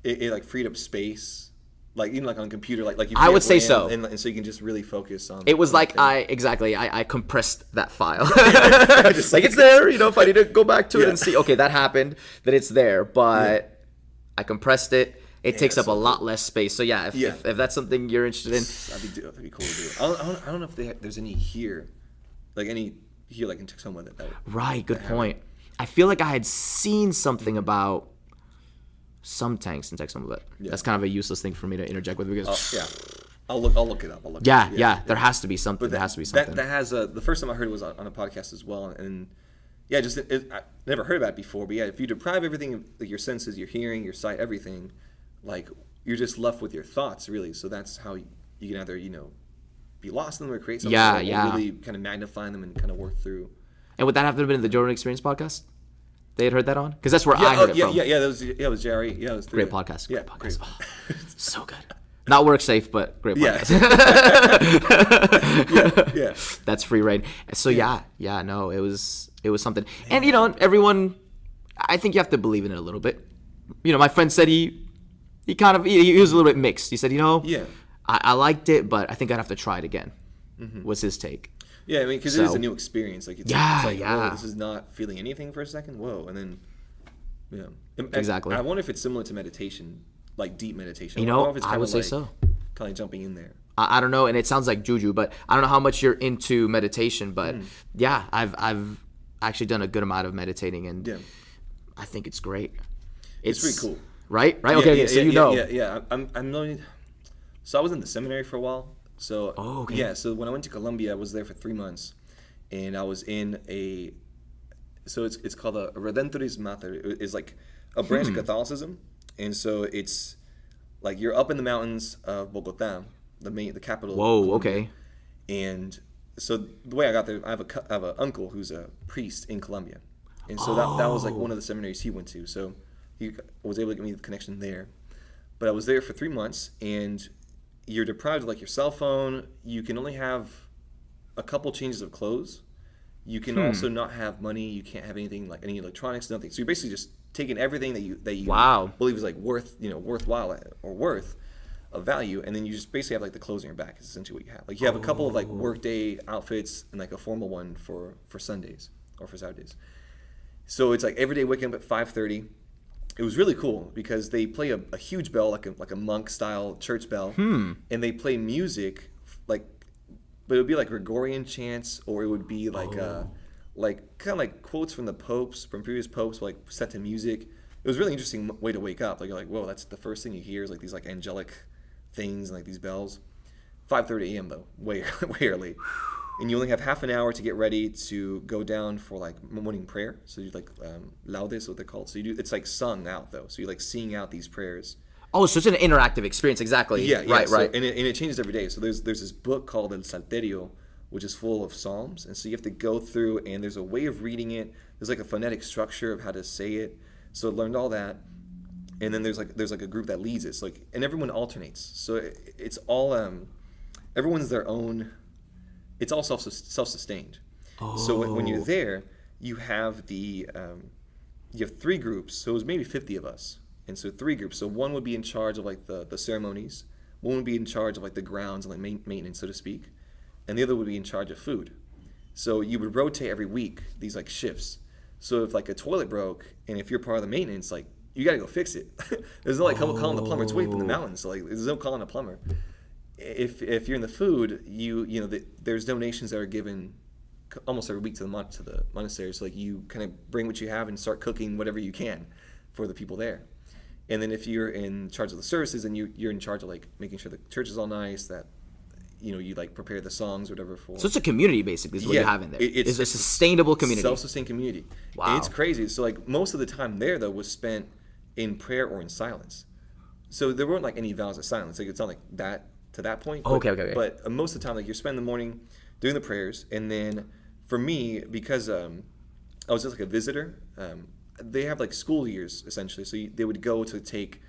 it like freed up space, like even like on a computer, like you? I free would up say RAM, so. and so you can just really focus on. It was on like the thing. I compressed that file. Like it's there, you know, if I need to go back to it Yeah. and see, okay, that happened, then it's there. But I compressed it. It takes up that's a so lot less space. So yeah, if that's something you're interested in, That'd be cool to do. I don't know if there's any here, like any here like in Tacoma that would. right, good point. I feel like I had seen something about some tanks in Texas, but that's kind of a useless thing for me to interject with because Yeah, I'll look it up. yeah, there has to be something. There has to be something. That has the first time I heard it was on a podcast as well, and yeah, just I never heard about it before. But yeah, if you deprive everything, like your senses, your hearing, your sight, everything, like you're just left with your thoughts, really. So that's how you can either be lost in them or create something, Yeah, or yeah. really kind of magnify them and kind of work through. And would that have been in the Jordan Experience podcast? They had heard that on? Because that's where I heard it from. Yeah, it was Jerry. Yeah, it was Great podcast. Yeah, Great podcast. great. Oh, so good. Not work safe, but great Yeah. podcast. Yeah. That's free reign. So yeah, no, it was something. And you know, everyone, I think you have to believe in it a little bit. You know, my friend said he was a little bit mixed. He said, Yeah. I liked it, but I think I'd have to try it again. Was his take. Yeah, I mean, because it is So- a new experience. Like, it's Yeah, like, yeah. whoa, this is not feeling anything for a second. Whoa, and then, yeah. Exactly. I wonder if it's similar to meditation, like deep meditation. You know, wonder if it's I kinda would say like, so. Kind of jumping in there. I don't know, and it sounds like juju, but I don't know how much you're into meditation. But yeah, I've actually done a good amount of meditating, and Yeah. I think it's great. It's pretty cool. Right? Okay. So you know. Yeah. I'm knowing. So I was in the seminary for a while. So Oh, okay. yeah. So when I went to Colombia, I was there for 3 months, and I was in a. So it's called a Redentoris Mater. It's like a branch of Catholicism, and so it's like you're up in the mountains of Bogota, the capital. of Whoa. Colombia. Okay. And so the way I got there, I have an uncle who's a priest in Colombia, and so that was like one of the seminaries he went to. So he was able to get me the connection there. But I was there for 3 months, and you're deprived of like your cell phone. You can only have a couple changes of clothes. You can also not have money. You can't have anything like any electronics, nothing. So you're basically just taking everything that you Wow. believe is like worthwhile or worth of value, and then you just basically have like the clothes on your back is essentially what you have. Like you have a couple of like workday outfits and like a formal one for Sundays or for Saturdays. So it's like every day waking up at 5:30. It was really cool because they play a huge bell, like a monk style church bell, and they play music like, but it would be like Gregorian chants, or it would be like kind of like quotes from previous popes, like set to music. It was a really interesting way to wake up. Like you're like, whoa, that's the first thing you hear is like these like angelic things and like these bells. 5:30 a.m. though, way early. And you only have half an hour to get ready to go down for like morning prayer. So you like laudes, what they're called. So it's like sung out though. So you like sing out these prayers. Oh, so it's an interactive experience, exactly. Yeah, Right, so, right. And it changes every day. So there's this book called El Salterio, which is full of psalms, and so you have to go through, and there's a way of reading it. There's like a phonetic structure of how to say it. So I learned all that, and then there's like a group that leads it. So like, and everyone alternates. So it's all everyone's their own. It's all self-sustained. So when you're there, you have you have 3 groups. So it was maybe 50 of us, and so 3 groups. So one would be in charge of like the ceremonies. One would be in charge of like the grounds and like maintenance, so to speak, and the other would be in charge of food. So you would rotate every week these like shifts. So if like a toilet broke, and if you're part of the maintenance, like you got to go fix it. There's no like calling the plumber. It's way up in the mountains. So like there's no calling a plumber. If you're in the food, there's donations that are given almost every week to the monastery. So like you kind of bring what you have and start cooking whatever you can for the people there. And then if you're in charge of the services, and you're in charge of like making sure the church is all nice, that you like prepare the songs or whatever for. So it's a community basically is what you have in there. It's a sustainable community. Self-sustained community. Wow. And it's crazy. So like most of the time there though was spent in prayer or in silence. So there weren't like any vows of silence. Like it's not like that to that point. But, Okay. But most of the time, like you're spending the morning doing the prayers, and then for me, because I was just like a visitor, they have like school years essentially. So they would go to take,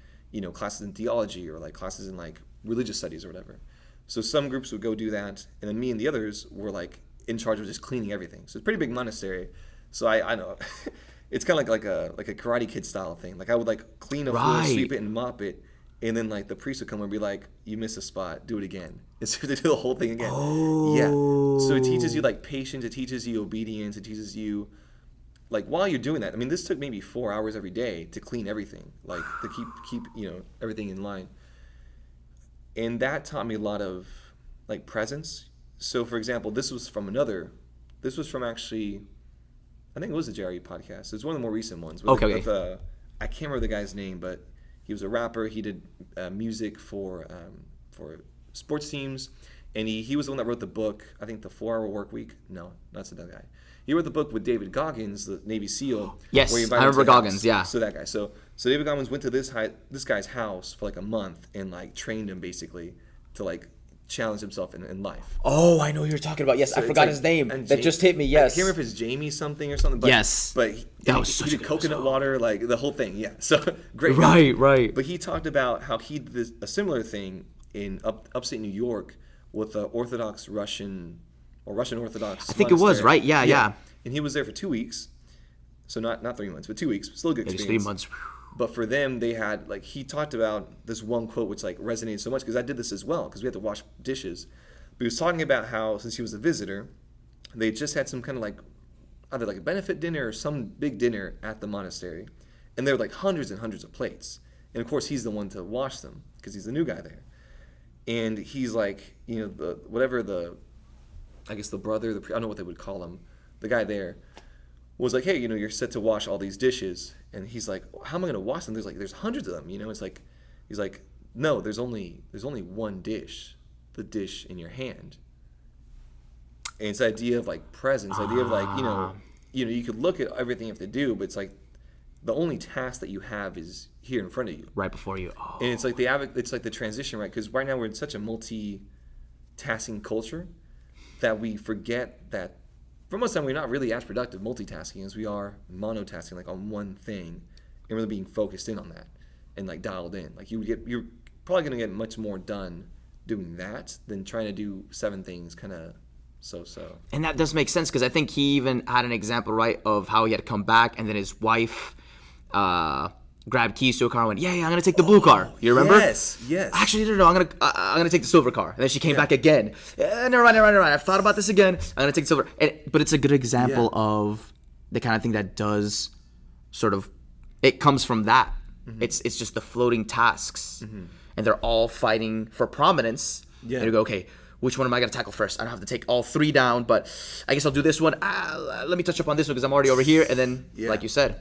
classes in theology or like classes in like religious studies or whatever. So some groups would go do that, and then me and the others were like in charge of just cleaning everything. So it's a pretty big monastery. So I know it's kind of like a Karate Kid style thing. Like I would like clean a floor, sweep it, and mop it. And then like the priest would come and be like, "You missed a spot, do it again." And so they do the whole thing again. Yeah. So it teaches you like patience. It teaches you obedience. It teaches you like while you're doing that. I mean, this took maybe 4 hours every day to clean everything, like to keep everything in line. And that taught me a lot of like presence. So for example, this was from actually, I think it was a JRE podcast. It's one of the more recent ones. Okay. I can't remember the guy's name, but he was a rapper. He did music for sports teams, and he was the one that wrote the book. I think the 4 Hour Work Week. No, that's another guy. He wrote the book with David Goggins, the Navy SEAL. Yes, where he I remember Goggins. House. Yeah. So that guy. So David Goggins went to this guy's house for like a month and like trained him basically to like challenge himself in life. Oh, I know who you're talking about. Yes, So I forgot like- his name. and That just hit me. Yes. I can't remember if it's Jamie something or something. But, Yes. But That was such he a did good coconut episode. water, like the whole thing. Yeah. So great. guy. Right. But he talked about how he did a similar thing in upstate New York with the Russian Orthodox. I think it was, monastery. right? Yeah. And he was there for 2 weeks. So not 3 months, but 2 weeks. Still a good It was experience. 3 months. But for them, they had like he talked about this one quote which like resonated so much because I did this as well because we had to wash dishes. But he was talking about how since he was a visitor, they just had some kind of like either like a benefit dinner or some big dinner at the monastery, and there were like hundreds and hundreds of plates. And of course, he's the one to wash them because he's the new guy there. And he's like, I guess the brother, I don't know what they would call him, the guy there was like, hey, you're set to wash all these dishes. And he's like, how am I going to wash them? There's hundreds of them, It's like, he's like, no, there's only one dish, the dish in your hand. And it's the idea of like presence, the idea of like, you could look at everything you have to do, but it's like the only task that you have is here in front of you. Right before you. Oh. And it's like the transition, right? Because right now we're in such a multitasking culture that we forget that for most of the time we're not really as productive multitasking as we are monotasking, like on one thing, and really being focused in on that and like dialed in. Like you're probably gonna get much more done doing that than trying to do 7 things kind of so. And that does make sense because I think he even had an example, right, of how he had to come back and then his wife grabbed keys to a car and went, yeah, I'm going to take the blue car. You remember? Yes. Actually, no, I'm gonna take the silver car. And then she came back again. Never mind. I've thought about this again. I'm gonna take the silver. But it's a good example of the kind of thing that does sort of, it comes from that. It's just the floating tasks, and they're all fighting for prominence. Yeah. And you go, okay, which one am I gonna tackle first? I don't have to take all 3 down, but I guess I'll do this one. Let me touch up on this one because I'm already over here. And then, like you said,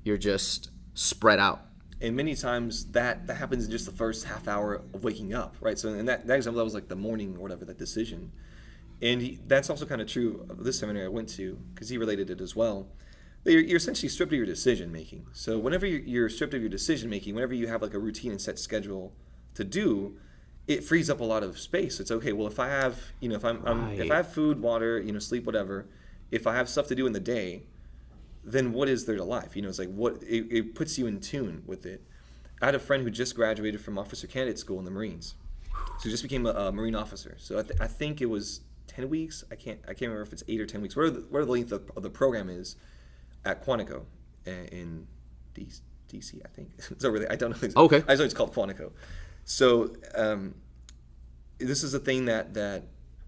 you're just spread out. And many times that happens in just the first half hour of waking up, right? So in that example, that was like the morning or whatever, that decision. And that's also kind of true of this seminary I went to, because he related it as well. You're essentially stripped of your decision making. So whenever you're stripped of your decision making, whenever you have like a routine and set schedule to do, it frees up a lot of space. It's okay. Well, if I have, if I have food, water, sleep, whatever, if I have stuff to do in the day, then what is there to life? It's like it puts you in tune with it. I had a friend who just graduated from officer candidate school in the Marines, so he just became a Marine officer. So I think it was 10 weeks. I can't remember if it's 8 or 10 weeks. Where the length of the program is at Quantico in DC, I think. So really, I don't know. Okay. I know it's called Quantico. So this is a thing that the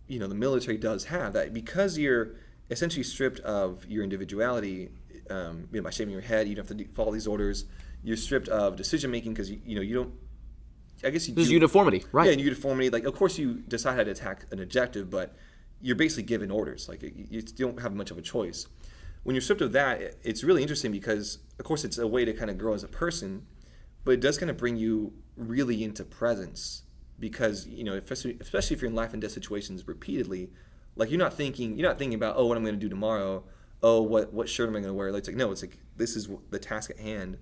military does have, that because you're essentially stripped of your individuality, by shaving your head, you don't have to follow these orders. You're stripped of decision making because you don't. I guess you. There's do, uniformity, right? Yeah, uniformity. Like, of course, you decide how to attack an objective, but you're basically given orders. Like, you don't have much of a choice. When you're stripped of that, it's really interesting because, of course, it's a way to kind of grow as a person, but it does kind of bring you really into presence because especially if you're in life and death situations repeatedly, like you're not thinking about, oh, what I'm going to do tomorrow. Oh, what shirt am I going to wear? It's like, no, it's like, this is the task at hand.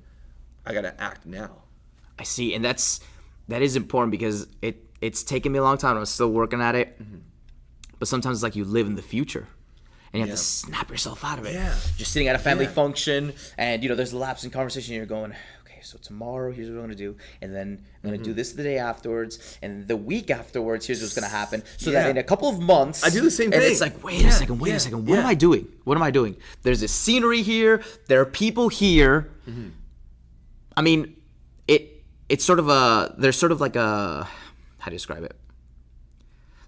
I got to act now. I see, and that is important because it's taken me a long time. I'm still working at it, but sometimes it's like you live in the future, and you have to snap yourself out of it. Yeah. Just sitting at a family function, and there's a lapse in conversation. And you're going, okay, so tomorrow here's what I'm gonna do, and then I'm gonna do this the day afterwards, and the week afterwards here's what's gonna happen. So that in a couple of months, I do the same thing. And it's like, wait a second. What am I doing? What am I doing? There's this scenery here. There are people here. I mean, it's sort of like a, how do you describe it?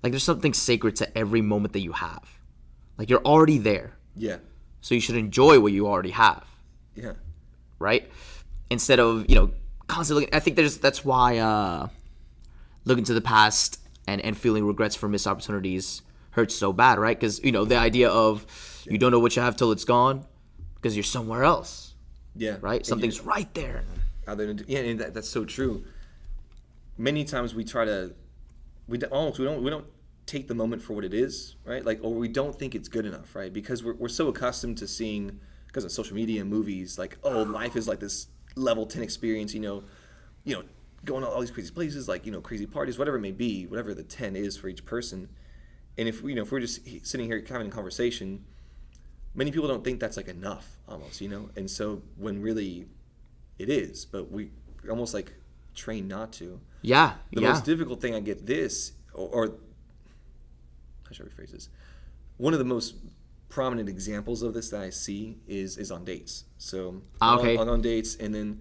Like there's something sacred to every moment that you have. Like you're already there. Yeah. So you should enjoy what you already have. Yeah. Right? Instead of, constantly looking, I think that's why looking to the past and feeling regrets for missed opportunities hurts so bad, right? Because, the idea of you don't know what you have till it's gone because you're somewhere else. Yeah. Right? Something's right there. And that's so true. Many times we don't take the moment for what it is, right? Like, or we don't think it's good enough, right? Because we're so accustomed to seeing, because of social media and movies, like, oh, life is like this level 10 experience, going to all these crazy places, like, crazy parties, whatever it may be, whatever the 10 is for each person. And if we're just sitting here having a conversation, many people don't think that's like enough almost, And so when really it is, but we almost like train not to. Yeah. The most difficult thing I get this, or how should I rephrase this? One of the most prominent examples of this that I see is on dates. So on dates, and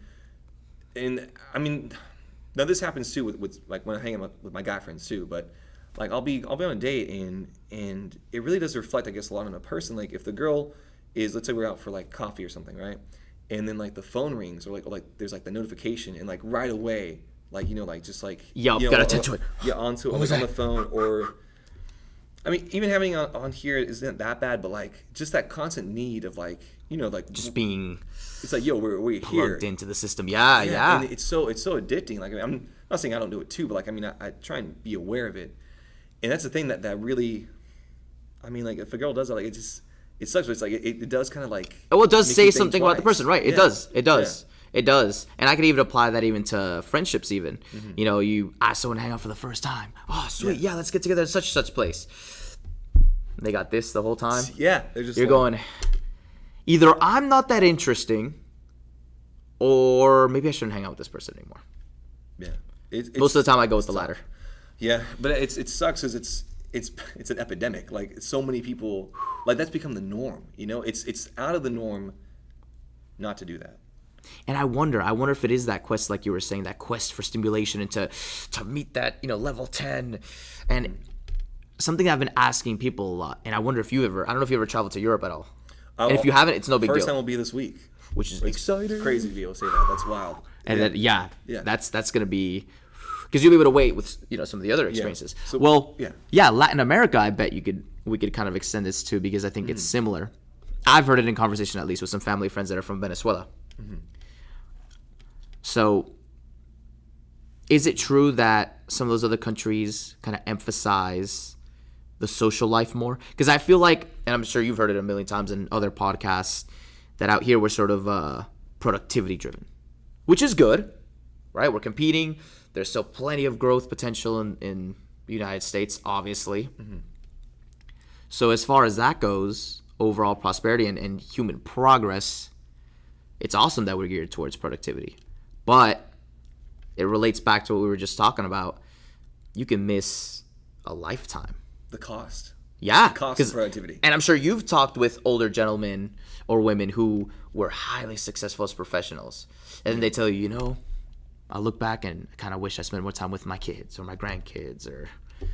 I mean, now this happens too with like when I hang out with my guy friends too. But like I'll be on a date and it really does reflect, I guess, a lot on a person. Like if the girl is, let's say we're out for like coffee or something, right? And then like the phone rings or like there's like the notification and like right away, like like just like gotta attend to it. Yeah, onto it, like on the phone. Or I mean, even having on here isn't that bad, but like just that constant need of like like just being, it's like, yo, we're here plugged into the system. Yeah. And it's so addicting. Like, I mean, I'm not saying I don't do it too, but like, I mean, I try and be aware of it. And that's the thing that really, I mean, like if a girl does that, like it sucks, but it's like it does kind of like, well, it does make say you think something about the twice. person, right? It does. It does. And I could even apply that even to friendships even. You ask someone to hang out for the first time. Oh, sweet. Yeah, let's get together at such and such place. They got this the whole time. Yeah. They're just You're going, either I'm not that interesting or maybe I shouldn't hang out with this person anymore. Yeah. Most of the time I go with the latter. Yeah, but it sucks because it's an epidemic. Like so many people, like that's become the norm. You know, it's out of the norm not to do that. And I wonder if it is that quest, like you were saying, that quest for stimulation and to meet that, level 10. And something I've been asking people a lot, and I wonder if I don't know if you ever traveled to Europe at all. And if you haven't, it's no big deal. First time will be this week. Which is exciting. Crazy to be able to say that. That's wild. And yeah. then, that's going to be, because you'll be able to wait with, some of the other experiences. So, Latin America, I bet we could kind of extend this to, because I think it's similar. I've heard it in conversation, at least with some family friends that are from Venezuela. So, is it true that some of those other countries kind of emphasize the social life more? Because I feel like, and I'm sure you've heard it a million times in other podcasts, that out here we're sort of productivity driven, which is good, right? We're competing. There's still plenty of growth potential in the United States, obviously. So as far as that goes, overall prosperity and human progress, it's awesome that we're geared towards productivity. But it relates back to what we were just talking about. You can miss a lifetime. The cost. Yeah. The cost of productivity. And I'm sure you've talked with older gentlemen or women who were highly successful as professionals. And then they tell you, I look back and kind of wish I spent more time with my kids or my grandkids or... And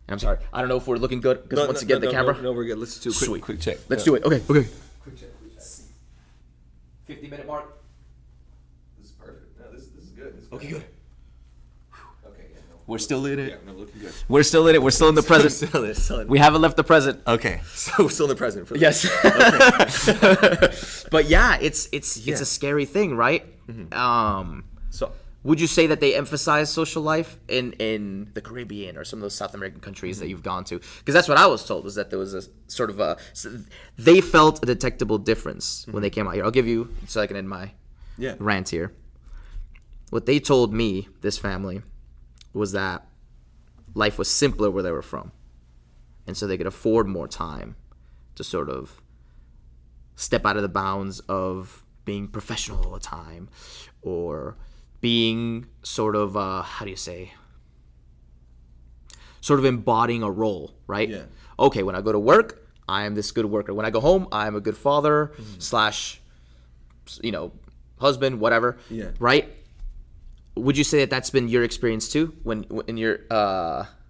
I'm sorry. I don't know if we're looking good. Because once again, the camera... No, we're good. Let's do a quick check. Let's do it. Okay. Quick check. 50-minute mark. This is perfect. No, this is good. Okay, good. Okay, yeah, no. We're still in it. Yeah, no, looking good. We're still in it. We're still in the present. We haven't left the present. Okay, so we're still in the present. For Yes. But yeah, it's a scary thing, right? So would you say that they emphasize social life in the Caribbean or some of those South American countries that you've gone to? Because that's what I was told, was that there was a sort of they felt a detectable difference when they came out here. I'll give you, so I can end my rant here. What they told me, this family, was that life was simpler where they were from. And so they could afford more time to sort of step out of the bounds of being professional all the time or being sort of, sort of embodying a role, right? Yeah. Okay, when I go to work, I am this good worker. When I go home, I am a good father / husband, whatever, right? Would you say that that's been your experience too, when in your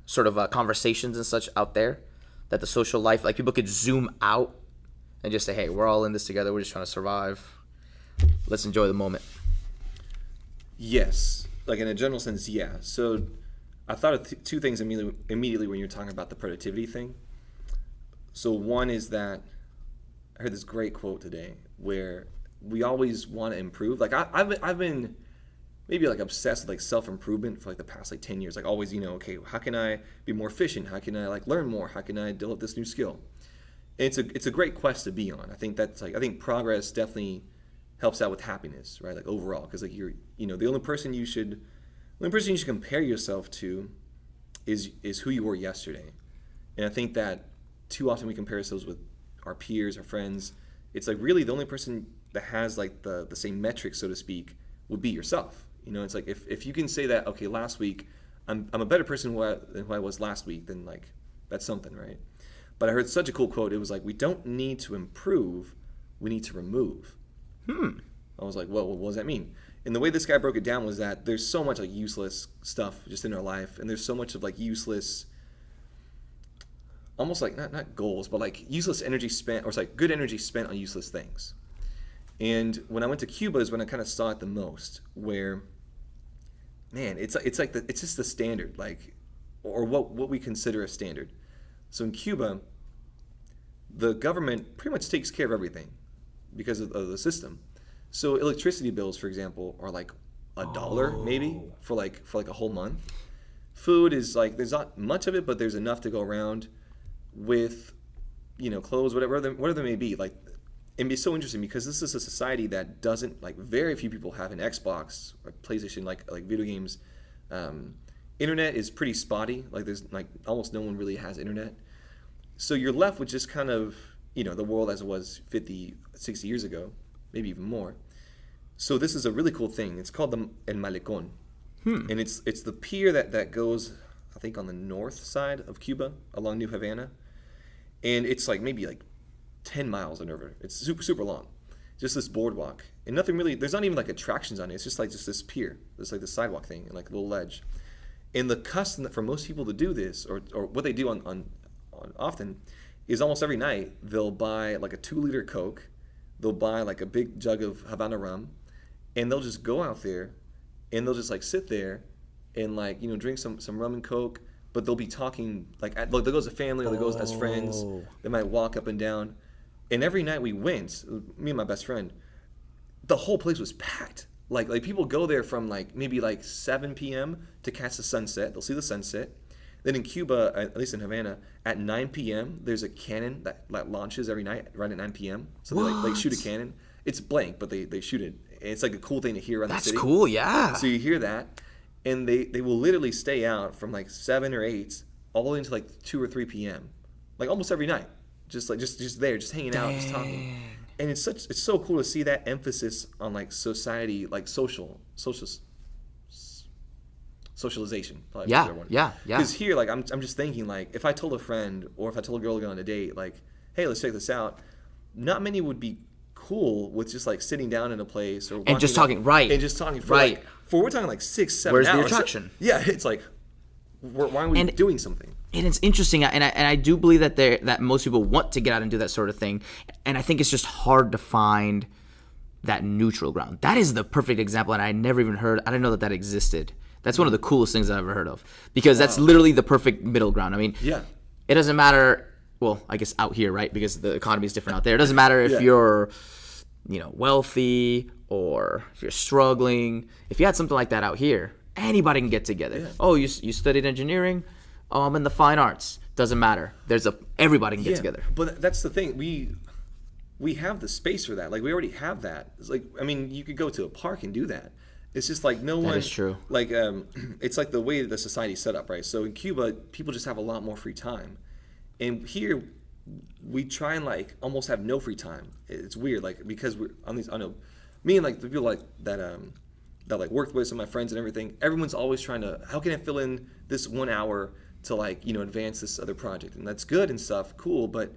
sort of conversations and such out there, that the social life, like people could zoom out and just say, hey, we're all in this together. We're just trying to survive. Let's enjoy the moment. Yes, like in a general sense, yeah. So I thought of two things immediately when you were talking about the productivity thing. So one is that I heard this great quote today where we always want to improve. Like I've been maybe like obsessed with like self-improvement for like the past like 10 years. Like always, okay, how can I be more efficient? How can I like learn more? How can I develop this new skill? And it's a great quest to be on. I think I think progress definitely helps out with happiness, right? Like overall, because like you're, the only person you should compare yourself to is who you were yesterday. And I think that too often we compare ourselves with our peers, our friends. It's like really the only person that has like the same metrics, so to speak, would be yourself. It's like if you can say that, okay, last week I'm a better person than who I was last week, then like that's something, right? But I heard such a cool quote. It was like, we don't need to improve, we need to remove. I was like, well, what does that mean? And the way this guy broke it down was that there's so much like useless stuff just in our life, and there's so much of like useless, almost like not goals, but like useless energy spent, or it's like good energy spent on useless things. And when I went to Cuba is when I kind of saw it the most, where, man, it's just the standard, like, or what we consider a standard. So in Cuba, the government pretty much takes care of everything because of the system. So electricity bills, for example, are like $1 maybe for like a whole month. Food is like, there's not much of it, but there's enough to go around. With, clothes, whatever they may be. Like, it'd be so interesting because this is a society that doesn't, like, very few people have an Xbox or PlayStation, like video games. Internet is pretty spotty. Like, there's like almost no one really has internet. So you're left with just kind of, the world as it was 50, 60 years ago, maybe even more. So this is a really cool thing. It's called El Malecón. And it's the pier that goes, think on the north side of Cuba, along New Havana, and it's like maybe like 10 miles in over. It's super long, just this boardwalk, and nothing really. There's not even like attractions on it. It's just this pier, this like the sidewalk thing, and like a little ledge. And the custom that for most people to do this, or what they do on often, is almost every night they'll buy like a 2-liter Coke, they'll buy like a big jug of Havana rum, and they'll just go out there, and they'll just like sit there, and like drink some rum and Coke, but they'll be talking like they'll go as a family or they'll go as friends. They might walk up and down, and every night we went, me and my best friend, the whole place was packed. Like people go there from like maybe like 7 p.m. to catch the sunset. They'll see the sunset. Then in Cuba, at least in Havana, at 9 p.m. there's a cannon that launches every night right at 9 p.m. So they like shoot a cannon. It's blank, but they shoot it. It's like a cool thing to hear around the city. That's cool, yeah. So you hear that, and they will literally stay out from like 7 or 8 all the way until like 2 or 3 p.m. Like almost every night, just there, just hanging out, just talking. And it's so cool to see that emphasis on like society, like socialization. Yeah. Because here, like I'm just thinking, like if I told a friend or if I told a girl to go on a date, like, hey, let's check this out, not many would be cool with just like sitting down in a place or and just talking, right? And just talking for right. like we're talking like 6-7 Where's hours. the attraction? Yeah, it's like why are we doing something? And it's interesting, and I do believe that most people want to get out and do that sort of thing, and I think it's just hard to find that neutral ground. That is the perfect example, and I didn't know that existed. That's one of the coolest things I've ever heard of, because that's literally the perfect middle ground. I mean, it doesn't matter. Well, I guess out here, right? Because the economy is different out there. It doesn't matter if you're, wealthy or if you're struggling. If you had something like that out here, anybody can get together. Yeah. Oh, you studied engineering? Oh, I'm in the fine arts. Doesn't matter. Everybody can get together. But that's the thing. We have the space for that. Like we already have that. It's like, I mean, you could go to a park and do that. It's just like no one. That is true. Like it's like the way that the society's set up, right? So in Cuba, people just have a lot more free time, and here we try and like almost have no free time. It's weird, like because we're on these. I know, me and like the people like that that like worked with some of my friends and everything. Everyone's always trying to, how can I fill in this 1 hour to like advance this other project, and that's good and stuff, cool, but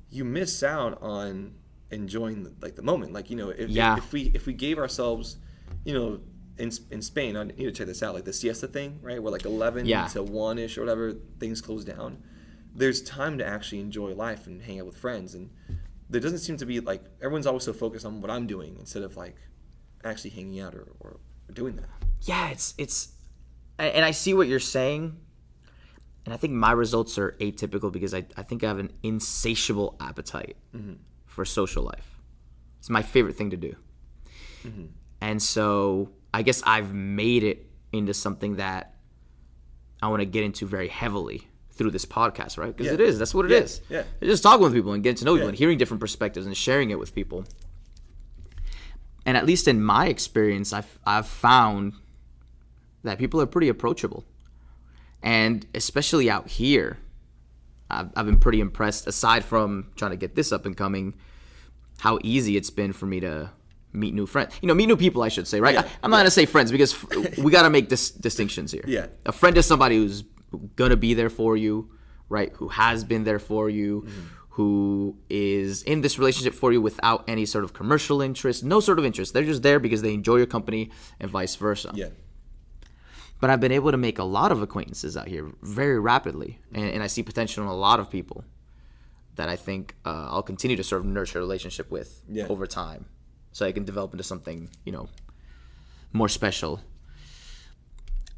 you miss out on enjoying the moment. Like if we gave ourselves, in Spain, I need to check this out, like the siesta thing, right? Where like 11 to 1-ish or whatever, things close down. There's time to actually enjoy life and hang out with friends. And there doesn't seem to be like, everyone's always so focused on what I'm doing instead of like actually hanging out or doing that. Yeah, it's, and I see what you're saying. And I think my results are atypical because I think I have an insatiable appetite for social life. It's my favorite thing to do. Mm-hmm. And so I guess I've made it into something that I want to get into very heavily through this podcast, right? Because that's what it is. Yeah. It's just talking with people and getting to know people and hearing different perspectives and sharing it with people. And at least in my experience, I've found that people are pretty approachable. And especially out here, I've been pretty impressed, aside from trying to get this up and coming, how easy it's been for me to meet new friends. Meet new people, I should say, right? I'm not going to say friends because we got to make distinctions here. Yeah. A friend is somebody who's going to be there for you, right? Who has been there for you, who is in this relationship for you without any sort of commercial interest, no sort of interest. They're just there because they enjoy your company and vice versa. Yeah. But I've been able to make a lot of acquaintances out here very rapidly. And I see potential in a lot of people that I think I'll continue to sort of nurture a relationship with over time. So I can develop into something, more special.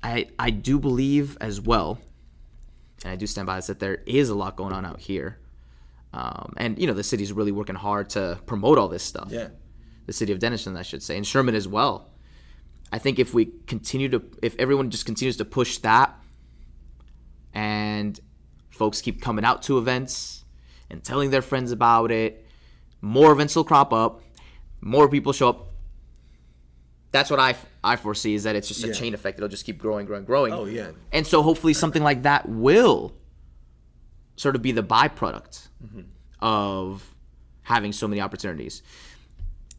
I do believe as well, and I do stand by this, that there is a lot going on out here. And, the city's really working hard to promote all this stuff. Yeah. The city of Denison, I should say, and Sherman as well. I think if everyone just continues to push that, and folks keep coming out to events and telling their friends about it, more events will crop up, more people show up. That's what I foresee, is that it's just a chain effect. It'll just keep growing. Oh, yeah. And so hopefully something like that will sort of be the byproduct of having so many opportunities.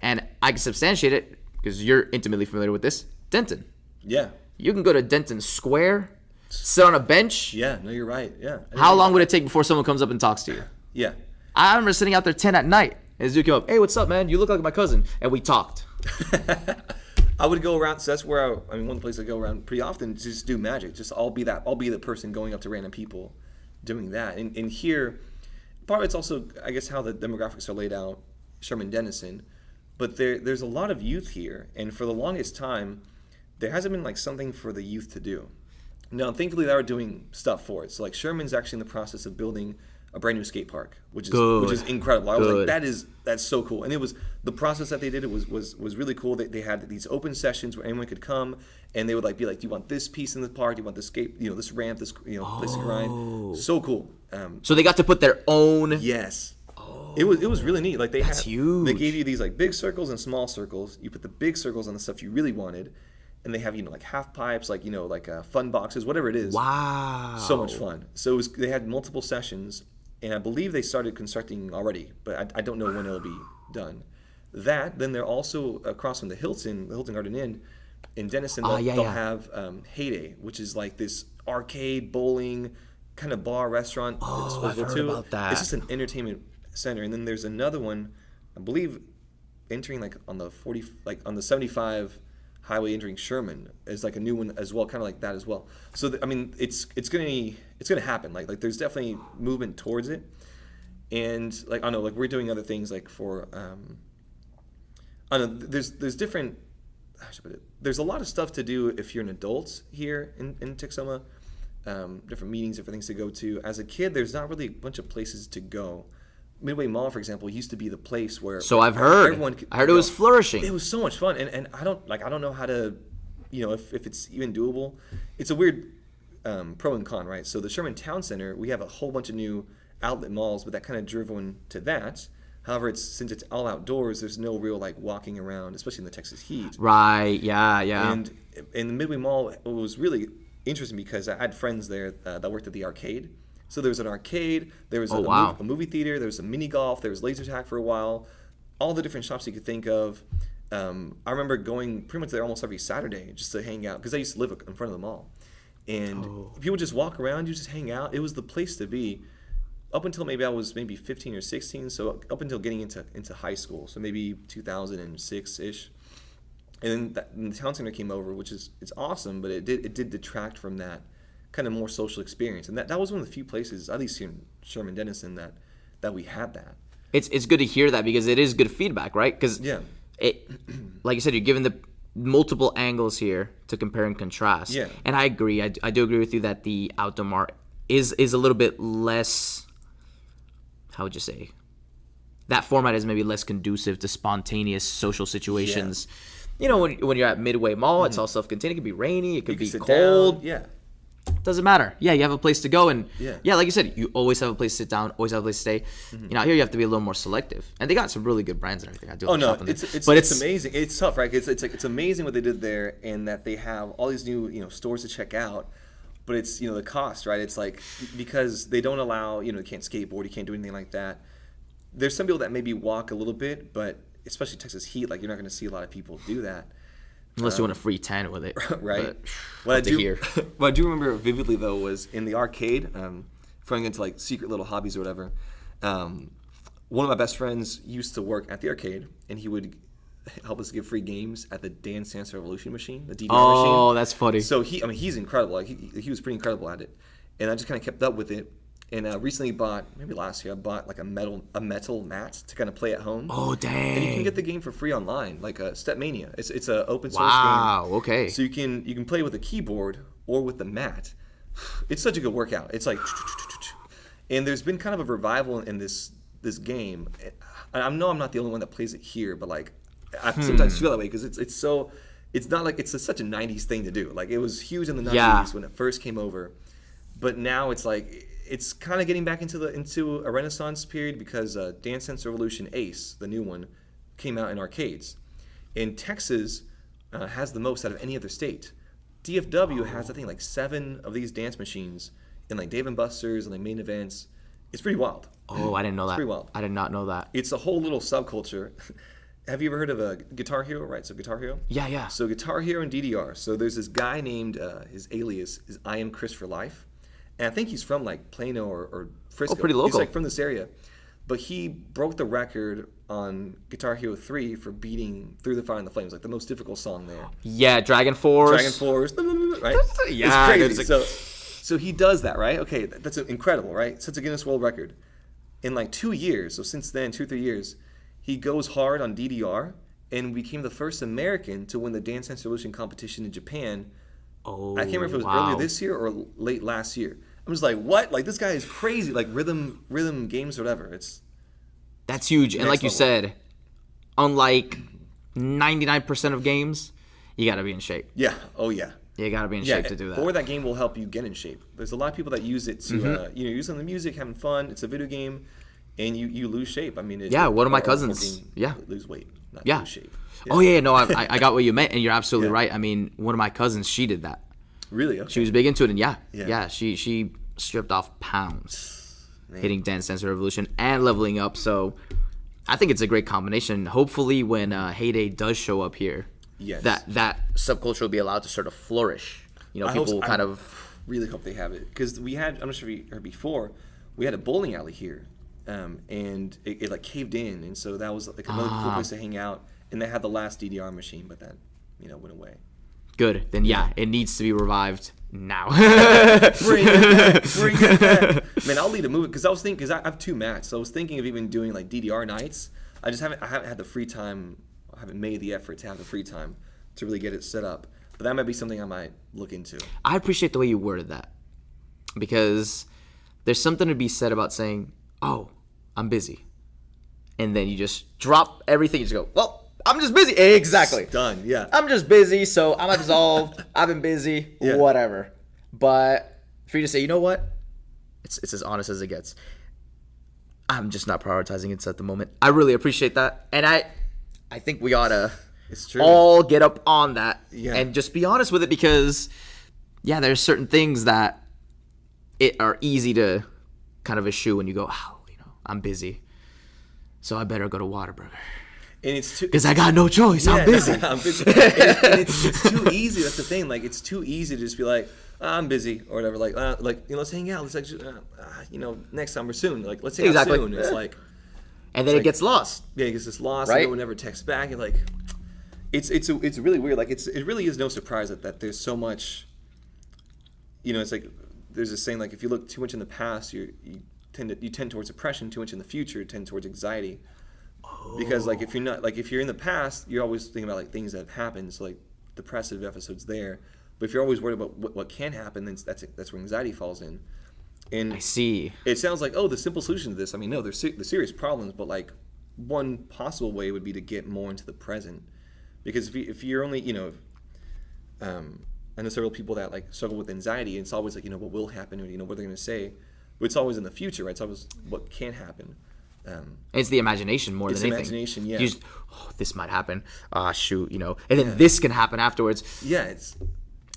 And I can substantiate it because you're intimately familiar with this. Denton. Yeah. You can go to Denton Square sit on a bench. Yeah, no, you're right. Yeah. How long would it take before someone comes up and talks to you? Yeah. I remember sitting out there 10 at night, and this dude came up, hey, what's up, man? You look like my cousin. And we talked. I would go around. So that's where I mean, one of the places I go around pretty often is just do magic. Just I'll be the person going up to random people, doing that. And here, part of it's also, I guess, how the demographics are laid out, Sherman Denison. But there's a lot of youth here, and for the longest time, there hasn't been like something for the youth to do. Now, thankfully, they are doing stuff for it. So like Sherman's actually in the process of building a brand new skate park, which is incredible. I was like, that's so cool. And it was the process that they did. It was really cool. They had these open sessions where anyone could come, and they would like be like, do you want this piece in the park? Do you want this skate? This ramp? This place to grind? So cool. So they got to put their own. Yes. It was really neat. Like That's huge. They gave you these like big circles and small circles. You put the big circles on the stuff you really wanted, and they have like half pipes, like fun boxes, whatever it is. Wow. So much fun. So they had multiple sessions, and I believe they started constructing already, but I don't know when it'll be done. Then they're also across from the Hilton Garden Inn in Denison. They'll have Heyday, which is like this arcade, bowling, kind of bar restaurant. Oh, I've heard about that. It's just an entertainment center. And then there's another one, I believe, entering like on the 75 highway entering Sherman is like a new one as well, kind of like that as well. So I mean, it's gonna happen. Like there's definitely movement towards it, and like I don't know, like we're doing other things like for I don't know. There's different. How should I put it? There's a lot of stuff to do if you're an adult here in Texoma. Different meetings, different things to go to. As a kid, there's not really a bunch of places to go. Midway Mall, for example, used to be the place where. So I've heard. I heard it was flourishing. It was so much fun, and I don't know how to, if it's even doable. It's a weird pro and con, right? So the Sherman Town Center, we have a whole bunch of new outlet malls, but that kind of driven to that. However, since it's all outdoors, there's no real like walking around, especially in the Texas heat. Right. Yeah. And in the Midway Mall, it was really interesting because I had friends there that worked at the arcade. So there was an arcade, there was a movie theater, there was a mini golf, there was laser tag for a while, all the different shops you could think of. I remember going pretty much there almost every Saturday just to hang out because I used to live in front of the mall. And people would just walk around, you just hang out. It was the place to be up until maybe I was 15 or 16, so up until getting into high school, so maybe 2006-ish. And then the town center came over, which it's awesome, but it did detract from that kind of more social experience, and that was one of the few places, at least here in Sherman Denison, that we had that. It's good to hear that because it is good feedback, right? Because like you said, you're given the multiple angles here to compare and contrast. Yeah. And I agree. I do agree with you that the outdoor mart is a little bit less. How would you say? That format is maybe less conducive to spontaneous social situations. Yeah. When you're at Midway Mall, it's all self-contained. It could be rainy. It could be cold. Down. Yeah. Doesn't matter. Yeah, you have a place to go, and yeah, like you said, you always have a place to sit down, always have a place to stay. Out here you have to be a little more selective, and they got some really good brands and everything. I do. It's amazing. It's tough, right? It's amazing what they did there, and that they have all these new stores to check out. But it's the cost, right? It's like because they don't allow you can't skateboard, you can't do anything like that. There's some people that maybe walk a little bit, but especially Texas heat, like you're not going to see a lot of people do that. Unless you want a free 10 with it. Right. What I do remember vividly, though, was in the arcade, going into like secret little hobbies or whatever, one of my best friends used to work at the arcade, and he would help us give free games at the Dance Dance Revolution machine, the DDR machine. Oh, that's funny. So he's incredible. Like he was pretty incredible at it. And I just kind of kept up with it. And recently maybe last year, I bought like a metal mat to kind of play at home. Oh, dang. And you can get the game for free online, like Stepmania. It's an open source game. Wow, okay. So you can play with a keyboard or with the mat. It's such a good workout. It's like, and there's been kind of a revival in this game. I know I'm not the only one that plays it here, but like I sometimes feel that way because it's not like it's such a 90s thing to do. Like it was huge in the 90s when it first came over, but now it's like it's kind of getting back into a renaissance period because Dance Dance Revolution Ace, the new one, came out in arcades. And Texas has the most out of any other state. DFW has, I think, like 7 of these dance machines in like Dave & Buster's and like main events. It's pretty wild. Oh, I didn't know that. It's pretty wild. I did not know that. It's a whole little subculture. Have you ever heard of a Guitar Hero? Right, so Guitar Hero. Yeah. So Guitar Hero and DDR. So there's this guy named his alias is I Am Chris for Life, and I think he's from like Plano or Frisco. pretty local. He's like from this area, but he broke the record on Guitar Hero 3 for beating Through the Fire and the Flames, like the most difficult song there. Yeah, Dragon Force. Dragon Force, right? Yeah, it's crazy. it's like- So he does that, right? Okay, that's incredible, right? Sets a Guinness World Record. In like 2 years, so since then, 2-3 years, he goes hard on DDR and became the first American to win the Dance Dance Revolution competition in Japan. Oh, I can't remember if it was wow. earlier this year or late last year. I'm just like, what? Like, this guy is crazy. Like, rhythm games or whatever. That's huge. And Next like you level. said, unlike 99% of games, you got to be in shape. Yeah. Oh, yeah. You got to be in shape to do that. Or that game will help you get in shape. There's a lot of people that use it to, Mm-hmm. use it on the music, having fun. It's a video game, and you lose shape. I mean, Yeah, one of my or cousins, fucking yeah. lose weight, not Yeah. lose shape. Oh, yeah, no, I got what you meant, and you're absolutely Yeah. right. I mean, one of my cousins, she did that. Really? Okay. She was big into it, and Yeah. she stripped off pounds Man. hitting Dance Dance Revolution and leveling up. So I think it's a great combination. Hopefully, when Heyday does show up here, Yes. that subculture will be allowed to sort of flourish. You know, I hope people so. kind I of. really hope they have it because we had. I'm not sure if you heard before. We had a bowling alley here, and it like caved in, and so that was like another cool place to hang out. And they had the last DDR machine, but that went away. Good. Then yeah, it needs to be revived now. Bring it back. Man, I'll lead a movie because I was thinking because I have 2 mats, so I was thinking of even doing like DDR nights. I haven't had the free time. I haven't made the effort to have the free time to really get it set up. But that might be something I might look into. I appreciate the way you worded that because there's something to be said about saying, "Oh, I'm busy," and then you just drop everything. You just go, "Well, I'm just busy." Exactly. Done. Yeah. I'm just busy, so I'm absolved. I've been busy, Yeah. whatever. But for you to say, you know what? It's as honest as it gets. I'm just not prioritizing it at the moment. I really appreciate that, and I think we ought to It's true. all get up on that Yeah. and just be honest with it because, yeah, there's certain things that are easy to kind of eschew when you go, oh, I'm busy, so I better go to Whataburger. And it's too Because I got no choice. I'm busy. I'm busy. And it's too easy. That's the thing. Like, it's too easy to just be like, I'm busy or whatever. Like, let's hang out. Let's actually, next time or soon. Like, let's hang Exactly. out soon. It's like, And then it gets lost. yeah, because it's lost. Right? And no one ever texts back. And like, it's really weird. Like, it really is no surprise that there's so much. It's like there's this saying like if you look too much in the past, you tend towards depression. Too much in the future, you tend towards anxiety. Because like if you're in the past, you're always thinking about like things that have happened, so like depressive episodes there. But if you're always worried about what can happen, then that's where anxiety falls in. And I see. it sounds like the simple solution to this. I mean, no, there's the serious problems, but like one possible way would be to get more into the present. Because if you're only I know several people that like struggle with anxiety, and it's always like what will happen or what they're going to say, but it's always in the future, right? It's always what can happen. It's the imagination more It's than the anything. imagination, yeah. You just, this might happen. Ah, shoot, and then this can happen afterwards. Yeah, it's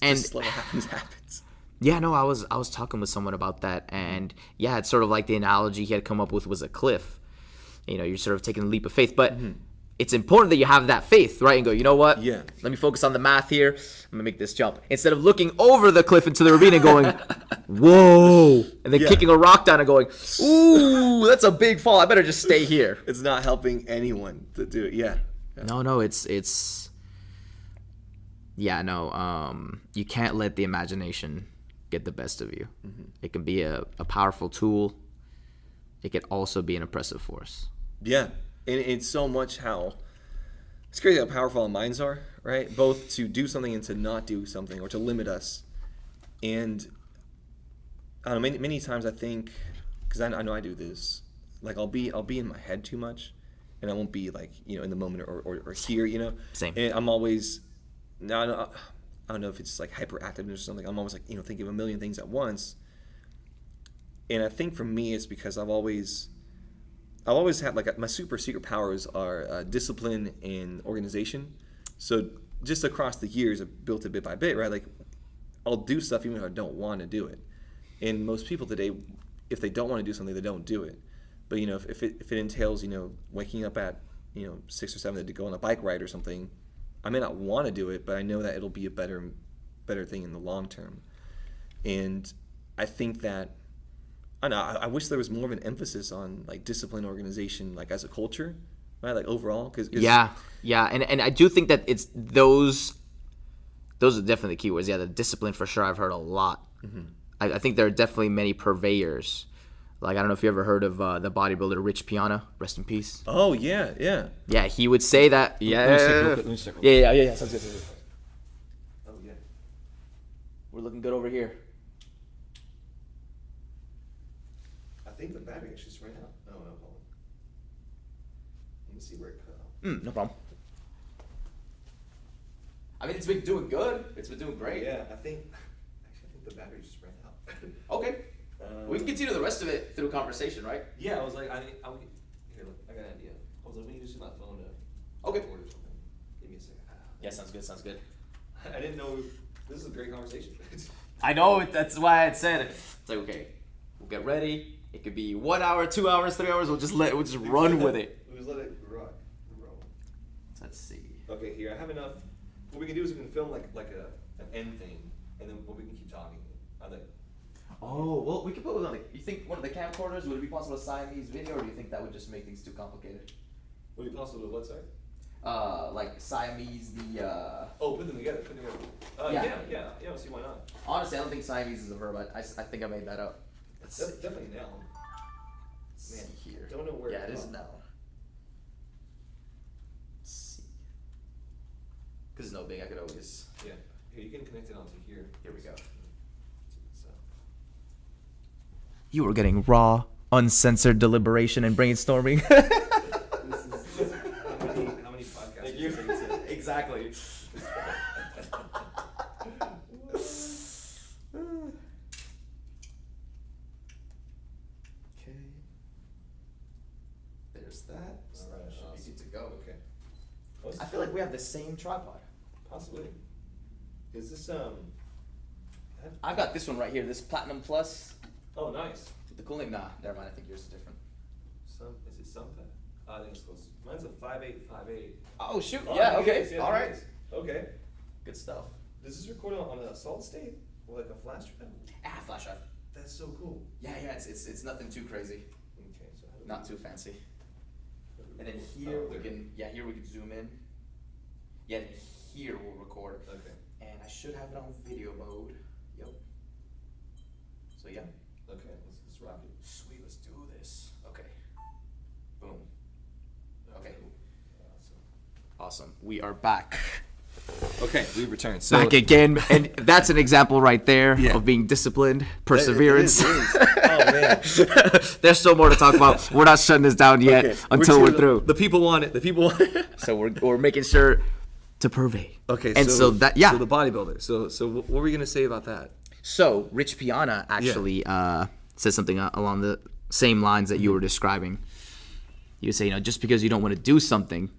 And just like what happens. yeah, no, I was talking with someone about that, and yeah, it's sort of like the analogy he had come up with was a cliff. You're sort of taking a leap of faith, but it's important that you have that faith, right? And go, you know what? Yeah. Let me focus on the math here. I'm gonna make this jump instead of looking over the cliff into the ravine and going, whoa, and then Yeah. kicking a rock down and going, ooh, that's a big fall. I better just stay here. It's not helping anyone to do it. Yeah. No, it's yeah, no, you can't let the imagination get the best of you. It can be a powerful tool. It can also be an oppressive force. Yeah, and it's so much how it's crazy how powerful our minds are, right? Both to do something and to not do something, or to limit us. And I don't know, many times I think, because I know I do this, like I'll be in my head too much, and I won't be like in the moment or here, Same. And I'm always I don't know if it's like hyperactiveness or something. I'm always like thinking of a million things at once. And I think for me, it's because I've always had like my super secret powers are discipline and organization. So just across the years, I've built it bit by bit, right? Like I'll do stuff even if I don't want to do it. And most people today, if they don't want to do something, they don't do it. But if it entails waking up at 6 or 7 to go on a bike ride or something, I may not want to do it, but I know that it'll be a better thing in the long term. And I think that I wish there was more of an emphasis on like discipline, organization, like as a culture, right? Like overall, because and I do think that it's those are definitely the keywords. Yeah, the discipline for sure. I've heard a lot. I think there are definitely many purveyors. Like, I don't know if you ever heard of the bodybuilder Rich Piana, rest in peace. Oh yeah. Yeah, he would say that. Yeah. Let me check real quick. Yeah. Sounds good. Oh yeah. We're looking good over here. I think the battery actually just ran out. No, hold on. Let me see where it cut out. No problem. I mean, it's been doing good. It's been doing great. Yeah, I think the battery just ran out. Okay. We can continue the rest of it through conversation, right? Yeah, I was like, here, look, I got an idea. I was like, we need to use my phone to Okay. record or something. Give me a second. Yeah, sounds good. I didn't know this is a great conversation. I know, that's why I said it. It's like, okay, we'll get ready. It could be 1 hour, 2 hours, 3 hours. We'll just run with it. We'll just let it grow. Let's see. Okay, here I have enough. What we can do is we can film like an end thing, and then we can keep talking. Oh, well, we could put it on you think one of the camcorders, would it be possible to Siamese video, or do you think that would just make things too complicated? Would it be possible to what, sorry? Like Siamese, Put them together. Yeah, I see why not. Honestly, I don't think Siamese is a verb. I think I made that up. That's definitely a noun. Man, here. don't know where. Yeah, it is a noun. Let's see. Because it's no big, I could always. Yeah. Here, you can connect it onto here. Here we go. So. You were getting raw, uncensored deliberation and brainstorming. This is how many podcasts? Thank you. Exactly. Okay. There's that. So All right, that should awesome. be good to go. Okay. I feel like we have the same tripod. Possibly. Is this I've got this one right here, this Platinum Plus. Oh, nice. With the cooling. Nah, never mind. I think yours is different. Is it something? I think it's close. Mine's a 5858. Oh shoot! Oh, Yeah. it Okay. is, yeah, All it right. is. Okay. Good stuff. Does this record on a solid state or like a flash drive? Flash drive. That's so cool. Yeah. It's nothing too crazy. Okay, so how do we, Not too fancy. how do we And then record? here Oh, we there. can. Yeah. Here we can zoom in. Yeah. And here we'll record. Okay. And I should have it on video mode. Yep. So yeah. Okay. Let's rock it. Sweet. Let's do this. Okay. Boom. Okay. Awesome. We are back. Okay, we returned. So Back again, and that's an example right there Yeah. of being disciplined, perseverance. It is. Oh man. There's still more to talk about. We're not shutting this down yet Okay, until we're through. The people want it. The people want it. So we're making sure to purvey. Okay, and so that So the bodybuilder. So what were we gonna say about that? So Rich Piana actually said something along the same lines that you were describing. You would say, just because you don't want to do something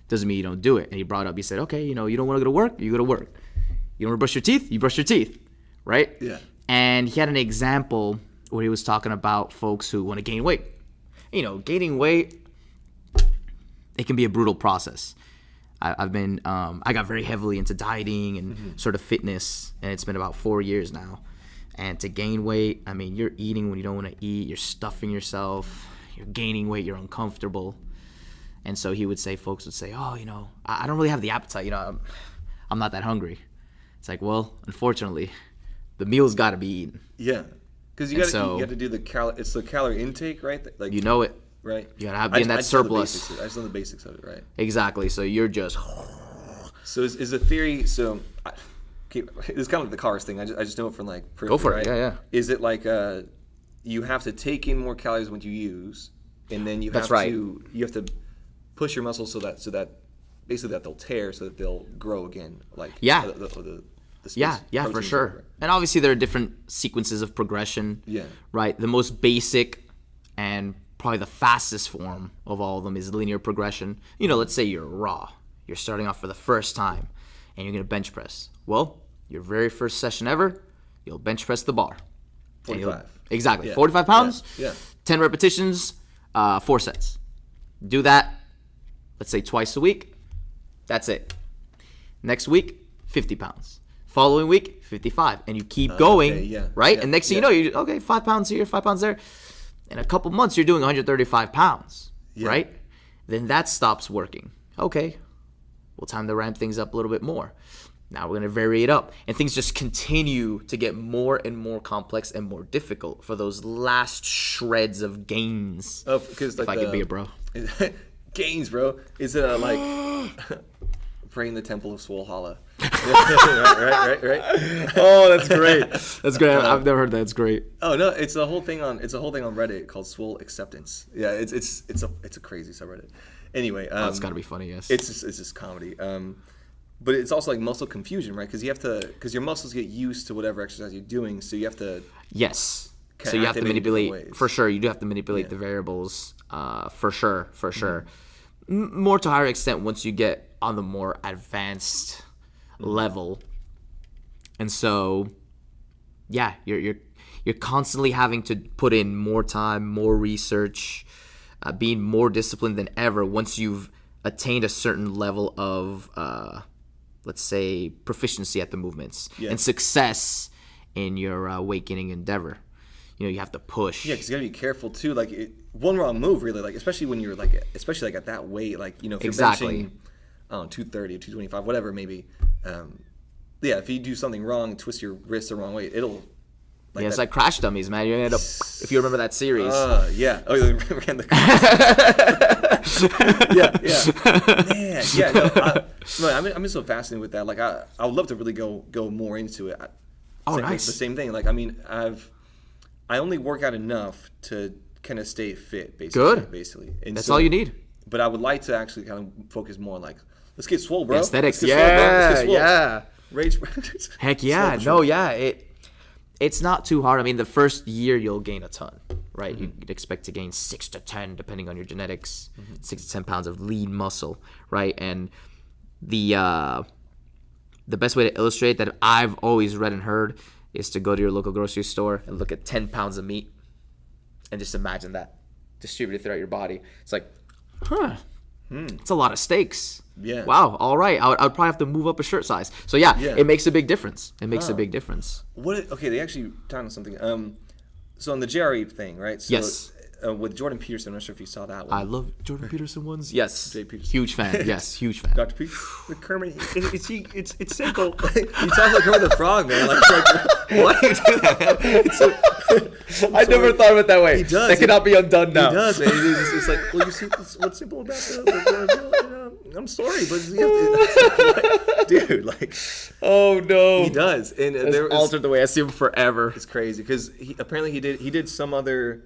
doesn't mean you don't do it. And he brought up, he said, okay, you don't want to go to work, you go to work. You don't want to brush your teeth, you brush your teeth, right? Yeah. And he had an example where he was talking about folks who want to gain weight. Gaining weight, it can be a brutal process. I got very heavily into dieting and sort of fitness, and it's been about 4 years now. And to gain weight, I mean, you're eating when you don't want to eat, you're stuffing yourself, you're gaining weight, you're uncomfortable. And so he would say, folks would say, oh, I don't really have the appetite, I'm not that hungry. It's like, well, unfortunately, the meal's got to be eaten. Yeah, because you And got to do the it's the calorie intake, right? Like You know it. right? You got to be in that I just know the surplus. basics I just know the basics of it, right? Exactly. So you're just... So is the theory? So it's kind of like the cars thing. I just know it from like periphery, Go for it. right? Yeah. Is it like you have to take in more calories when you use, and then you That's have right. to push your muscles so that basically that they'll tear so that they'll grow again, like Yeah. the space, Yeah, for proteins sure. or whatever. And obviously there are different sequences of progression. Yeah. Right? The most basic and probably the fastest form of all of them is linear progression. Let's say you're raw. You're starting off for the first time and you're going to bench press. Well, your very first session ever, you'll bench press the bar. And 45. Exactly. Yeah. 45 pounds, Yeah. 10 repetitions, 4 sets. Do that. let's say twice a week. That's it. Next week, 50 pounds. Following week, 55. And you keep going, okay, yeah, right? yeah, And next thing you know, you okay, 5 pounds here, 5 pounds there. In a couple months, you're doing 135 pounds, right? Then that stops working. Okay, well, time to ramp things up a little bit more. Now we're going to vary it up. And things just continue to get more and more complex and more difficult for those last shreds of gains. Oh, because if I could be a bro. Gains, bro. Is it like praying the temple of Swalhalla? right. Oh, that's great. That's great. I've never heard that. It's great. Oh no, it's a whole thing on Reddit called Swole Acceptance. Yeah, it's a crazy subreddit. Anyway, It's got to be funny. Yes. It's just comedy. But it's also like muscle confusion, right? Because your muscles get used to whatever exercise you're doing, so you have to. Yes. Kinda So you have to activate in different manipulate ways. for sure. You do have to manipulate the variables for sure. More to a higher extent once you get on the more advanced level, and so yeah, you're constantly having to put in more time, more research, being more disciplined than ever once you've attained a certain level of let's say proficiency at the movements and success in your awakening endeavor. You have to push. Yeah, because you gotta be careful too. Like one wrong move, really. Like especially when you're like, especially like at that weight. Like if you're benching, 230, 225, whatever it may be. Yeah, if you do something wrong, twist your wrist the wrong way, it'll. Like It's like Crash Dummies, man. You end up, if you remember that series. Yeah. Oh, you ran the. Yeah. Man, I'm just so fascinated with that. Like I would love to really go more into it. Nice. The same thing. Like I only work out enough to kind of stay fit, basically. Good. Basically. And That's all you need. But I would like to actually kind of focus more on like, let's get swole, bro. Aesthetics. Let's get swole, bro. Let's get swole. Yeah. Rage. Heck yeah. Slow, No, yeah. It's not too hard. I mean, the first year you'll gain a ton, right? You'd expect to gain 6 to 10, depending on your genetics, 6 to 10 pounds of lean muscle, right? And the best way to illustrate that I've always read and heard is to go to your local grocery store and look at 10 pounds of meat and just imagine that distributed throughout your body. It's like, it's a lot of steaks. Yeah. Wow. All right. I would probably have to move up a shirt size. So yeah. It makes a big difference. Okay, they actually talked on something. So on the JRE thing, right? So, Yes. With Jordan Peterson, I'm not sure if you saw that one. I love Jordan Peterson ones. Yes. Jay Peterson. Huge fan. Yes. Huge fan. Dr. P. The Kermit, it's simple. You talk like Kermit the Frog, man. Like why do you do that, man? I never thought of it that way. He does. That cannot be undone now. He does, man. It's like, well, you see, what's simple about I'm sorry, but you have to, dude, like, Oh no. he does, and It's there was, altered the way I see him forever. it's crazy because he did some other.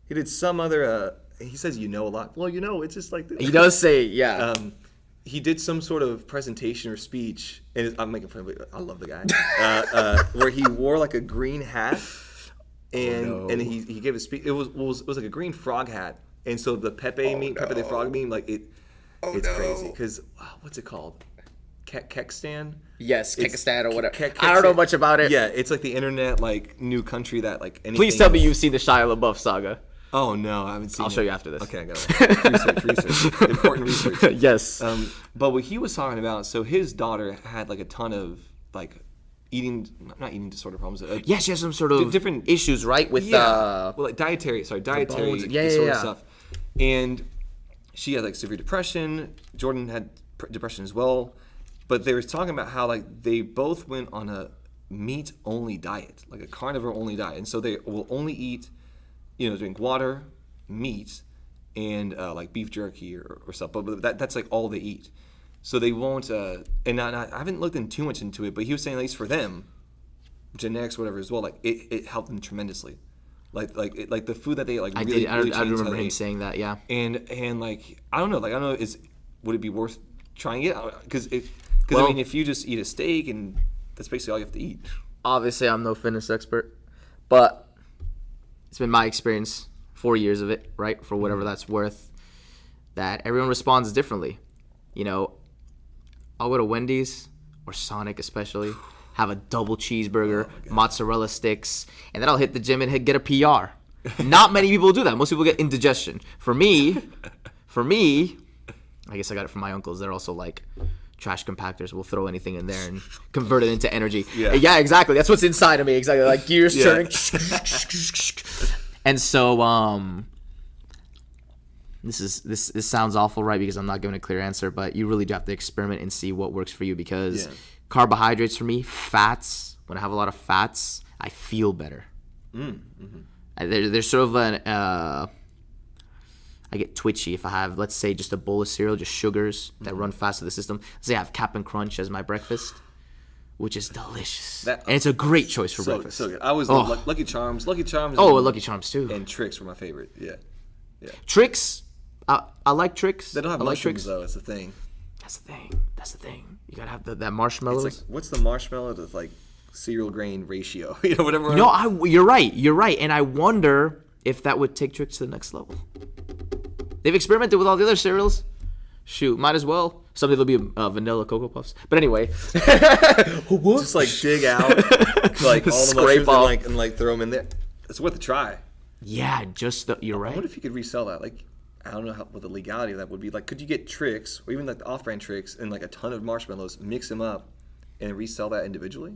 He says a lot. Well, it's just like He does say, yeah. he did some sort of presentation or speech, and I'm making fun of it. I love the guy. Where he wore like a green hat, and he gave a speech. It was like a green frog hat, and so the Pepe the Frog meme, like it's crazy because what's it called? Kekistan? Yes, Kekistan or whatever. Kekistan. I don't know much about it. Yeah, it's like the internet, like new country that like anything. Please tell me you've seen the Shia LaBeouf saga. Oh no, I haven't seen. I'll show you after this. Okay, I got it. Research, important research. Yes. But what he was talking about, so his daughter had like a ton of like not eating disorder problems. Yeah, she has some sort of different issues, right? With well, like dietary bones. disorder stuff, and she had like severe depression. Jordan had depression as well, but they were talking about how like they both went on a meat only diet, like a carnivore only diet, and so they will only eat. Drink water, meat, and like beef jerky or stuff. But that's like all they eat. So they won't. And I haven't looked in too much into it, but he was saying at least for them, genetics, whatever as well. Like it helped them tremendously. Like the food that they ate, like I really, did. really I changed remember how they him ate. saying that. Yeah. And like I don't know. Would it be worth trying it? Because I mean, if you just eat a steak and that's basically all you have to eat. Obviously, I'm no fitness expert, but it's been my experience, 4 years of it, right? For whatever that's worth, that everyone responds differently. I'll go to Wendy's or Sonic especially, have a double cheeseburger, mozzarella sticks, and then I'll hit the gym and get a PR. Not many people do that. Most people get indigestion. For me, I guess I got it from my uncles. They're also like trash compactors. We'll throw anything in there and convert it into energy. Yeah, exactly. That's what's inside of me. Exactly, like gears turning. And so, this sounds awful, right? Because I'm not giving a clear answer, but you really do have to experiment and see what works for you. Because carbohydrates for me, fats. When I have a lot of fats, I feel better. There's sort of an I get twitchy if I have, let's say, just a bowl of cereal, just sugars that run fast through the system. Let's say I have Cap'n Crunch as my breakfast, which is delicious. And it's a great choice for breakfast. So good. I always love Lucky Charms. Lucky Charms. Oh, Lucky Charms too. And Trix were my favorite. Yeah. Trix, I like Trix. They don't have mushrooms though. It's the thing. That's the thing. You gotta have that marshmallows. It's like, what's the marshmallow to like cereal grain ratio? Whatever. No, you're right, and I wonder if that would take Trix to the next level. They've experimented with all the other cereals. Shoot, might as well. Someday there'll be vanilla Cocoa Puffs. But anyway, just like dig out like all the Scrape mushrooms and like throw them in there. It's worth a try. Yeah, you're right. I wonder if you could resell that. Like, I don't know what the legality of that would be. Like, could you get Trix or even like the off-brand Trix and like a ton of marshmallows, mix them up, and resell that individually?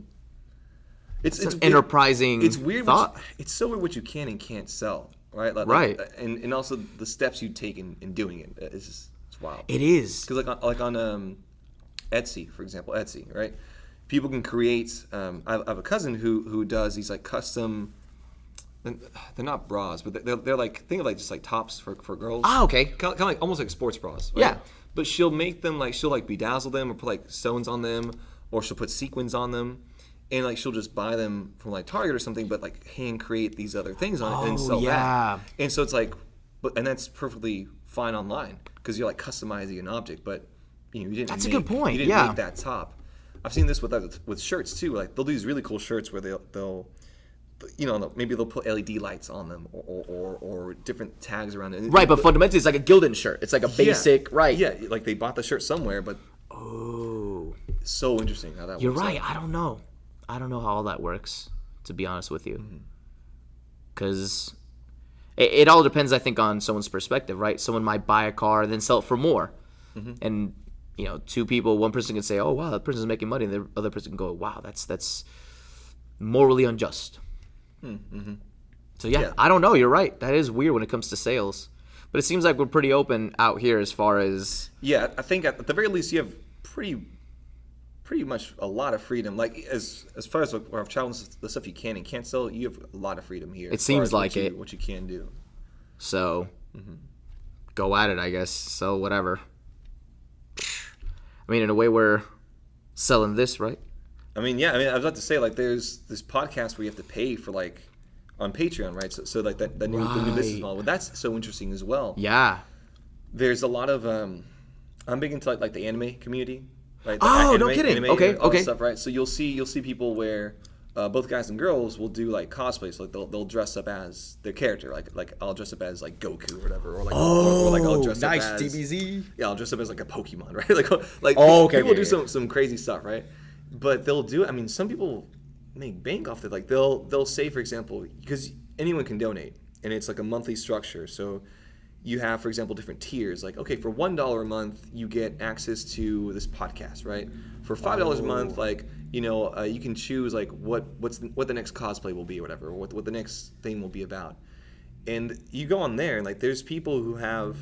It's an enterprising. It's weird. Thought. It's so weird what you can and can't sell. Right, right, and also the steps you take in doing it it's wild. It is because like on Etsy, for example, right? People can create. I have a cousin who does these like custom. They're not bras, but they're like think of like just like tops for girls. Ah, okay. Kind of like almost like sports bras. Right? Yeah. But she'll make them like she'll like bedazzle them or put like stones on them, or she'll put sequins on them. And like she'll just buy them from like Target or something, but like hand create these other things on it and sell that. And so it's like, and that's perfectly fine online because you're like customizing an object, but you didn't. That's a good point. You didn't make that top. I've seen this with shirts too. Like they'll do these really cool shirts where they'll maybe they'll put LED lights on them or different tags around it. Right, but fundamentally it's like a Gildan shirt. It's like a basic right. Yeah, like they bought the shirt somewhere, but so interesting how that. You're works right. out. I don't know how all that works, to be honest with you. Because it all depends, I think, on someone's perspective, right? Someone might buy a car and then sell it for more. And, two people, one person can say, oh, wow, that person's making money. And the other person can go, wow, that's morally unjust. So, yeah, I don't know. You're right. That is weird when it comes to sales. But it seems like we're pretty open out here as far as... Yeah, I think at the very least you have pretty much a lot of freedom. Like as far as our challenge, the stuff you can and can't sell, you have a lot of freedom here. It seems like what you can do. So go at it, I guess. Sell whatever. I mean, in a way, we're selling this, right? I was about to say like there's this podcast where you have to pay for like on Patreon, right? So like the new business model. That's so interesting as well. Yeah. There's a lot of I'm big into like the anime community. Right? No kidding. Okay. Stuff, right? So you'll see people where both guys and girls will do like cosplay. So like they'll dress up as their character. Like I'll dress up as like Goku or whatever, or like I'll dress up as DBZ. Yeah, I'll dress up as like a Pokemon, right? People do some crazy stuff, right? But they'll do. I mean, some people make bank off it. Like they'll say, for example, because anyone can donate, and it's like a monthly structure. So you have, for example, different tiers. Like, okay, for $1 a month, you get access to this podcast, right? For $5 a month, like, you can choose like what the next cosplay will be or whatever, or what the next thing will be about. And you go on there, and like, there's people who have,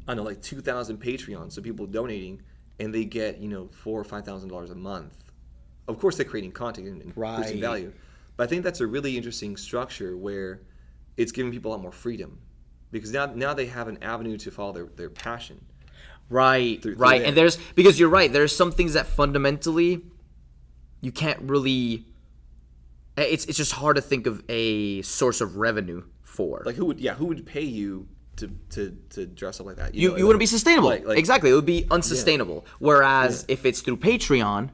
I don't know, like 2,000 Patreons, so people donating, and they get $4,000 or $5,000 a month. Of course, they're creating content and boosting value, but I think that's a really interesting structure where it's giving people a lot more freedom. Because now they have an avenue to follow their passion. Right. And because you're right, there's some things that fundamentally you can't really... It's just hard to think of a source of revenue for. Like who would pay you to dress up like that? You wouldn't be sustainable. Exactly. It would be unsustainable. Yeah. Whereas if it's through Patreon...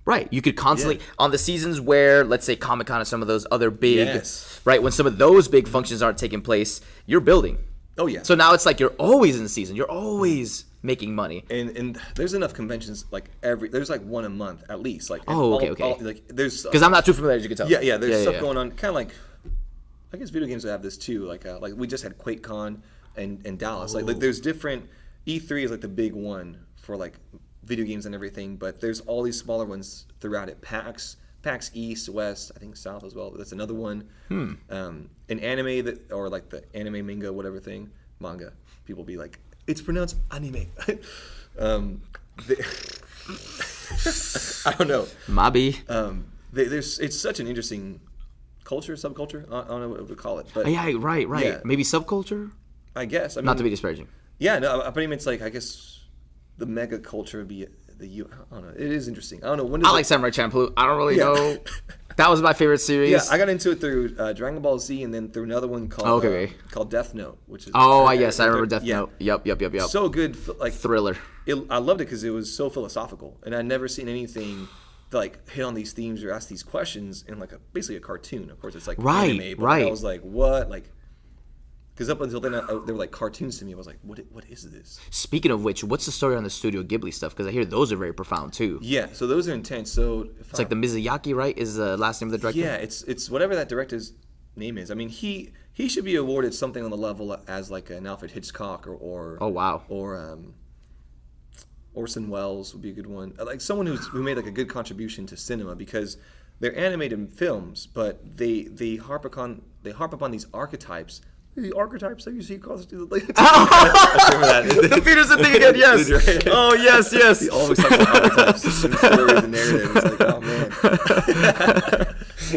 Right, you could constantly on the seasons where, let's say, Comic-Con and some of those other big, right, when some of those big functions aren't taking place, you're building. Oh yeah. So now it's like you're always in season. You're always making money. And there's enough conventions there's like one a month at least. Like okay. There's because I'm not too familiar, as you can tell. Yeah. There's stuff going on, kind of like I guess video games have this too. Like we just had QuakeCon and Dallas. Like there's different E3 is like the big one for like video games and everything, but there's all these smaller ones throughout it. PAX East, West, I think South as well. That's another one. An anime that, or like the anime manga. People be like, it's pronounced anime. I don't know. Mabi. It's such an interesting subculture. I don't know what we call it, but Yeah, right. Yeah. Maybe subculture? I guess. I mean, Not to be disparaging. Yeah, no, but I mean, it's like, I guess the mega culture would be I don't know. It is interesting. I don't know. When does I like Samurai Champloo. I don't really Yeah. know. That was my favorite series. Yeah, I got into it through Dragon Ball Z, and then through another one called called Death Note, which is Yes, I remember Death Note. Yep. So good, like Thriller. I loved it because it was so philosophical, and I'd never seen anything that, like, hit on these themes or ask these questions in like basically a cartoon. Of course, it's like anime, but I was like, what, like. Because up until then, they were like cartoons to me. I was like, what is this? Speaking of which, what's the story on the Studio Ghibli stuff? Because I hear those are very profound too. Yeah, so those are intense. So It's like the Miyazaki, right? Is the last name of the director? Yeah, it's whatever that director's name is. I mean, he should be awarded something on the level as like an Alfred Hitchcock or Oh, wow. or Orson Welles would be a good one. Like someone who made like a good contribution to cinema, because they're animated films, but they harp upon these archetypes. The archetypes that you see across the The Peterson thing again, yes. Oh, yes. He always talks about archetypes in stories and narrative. It's like, oh man.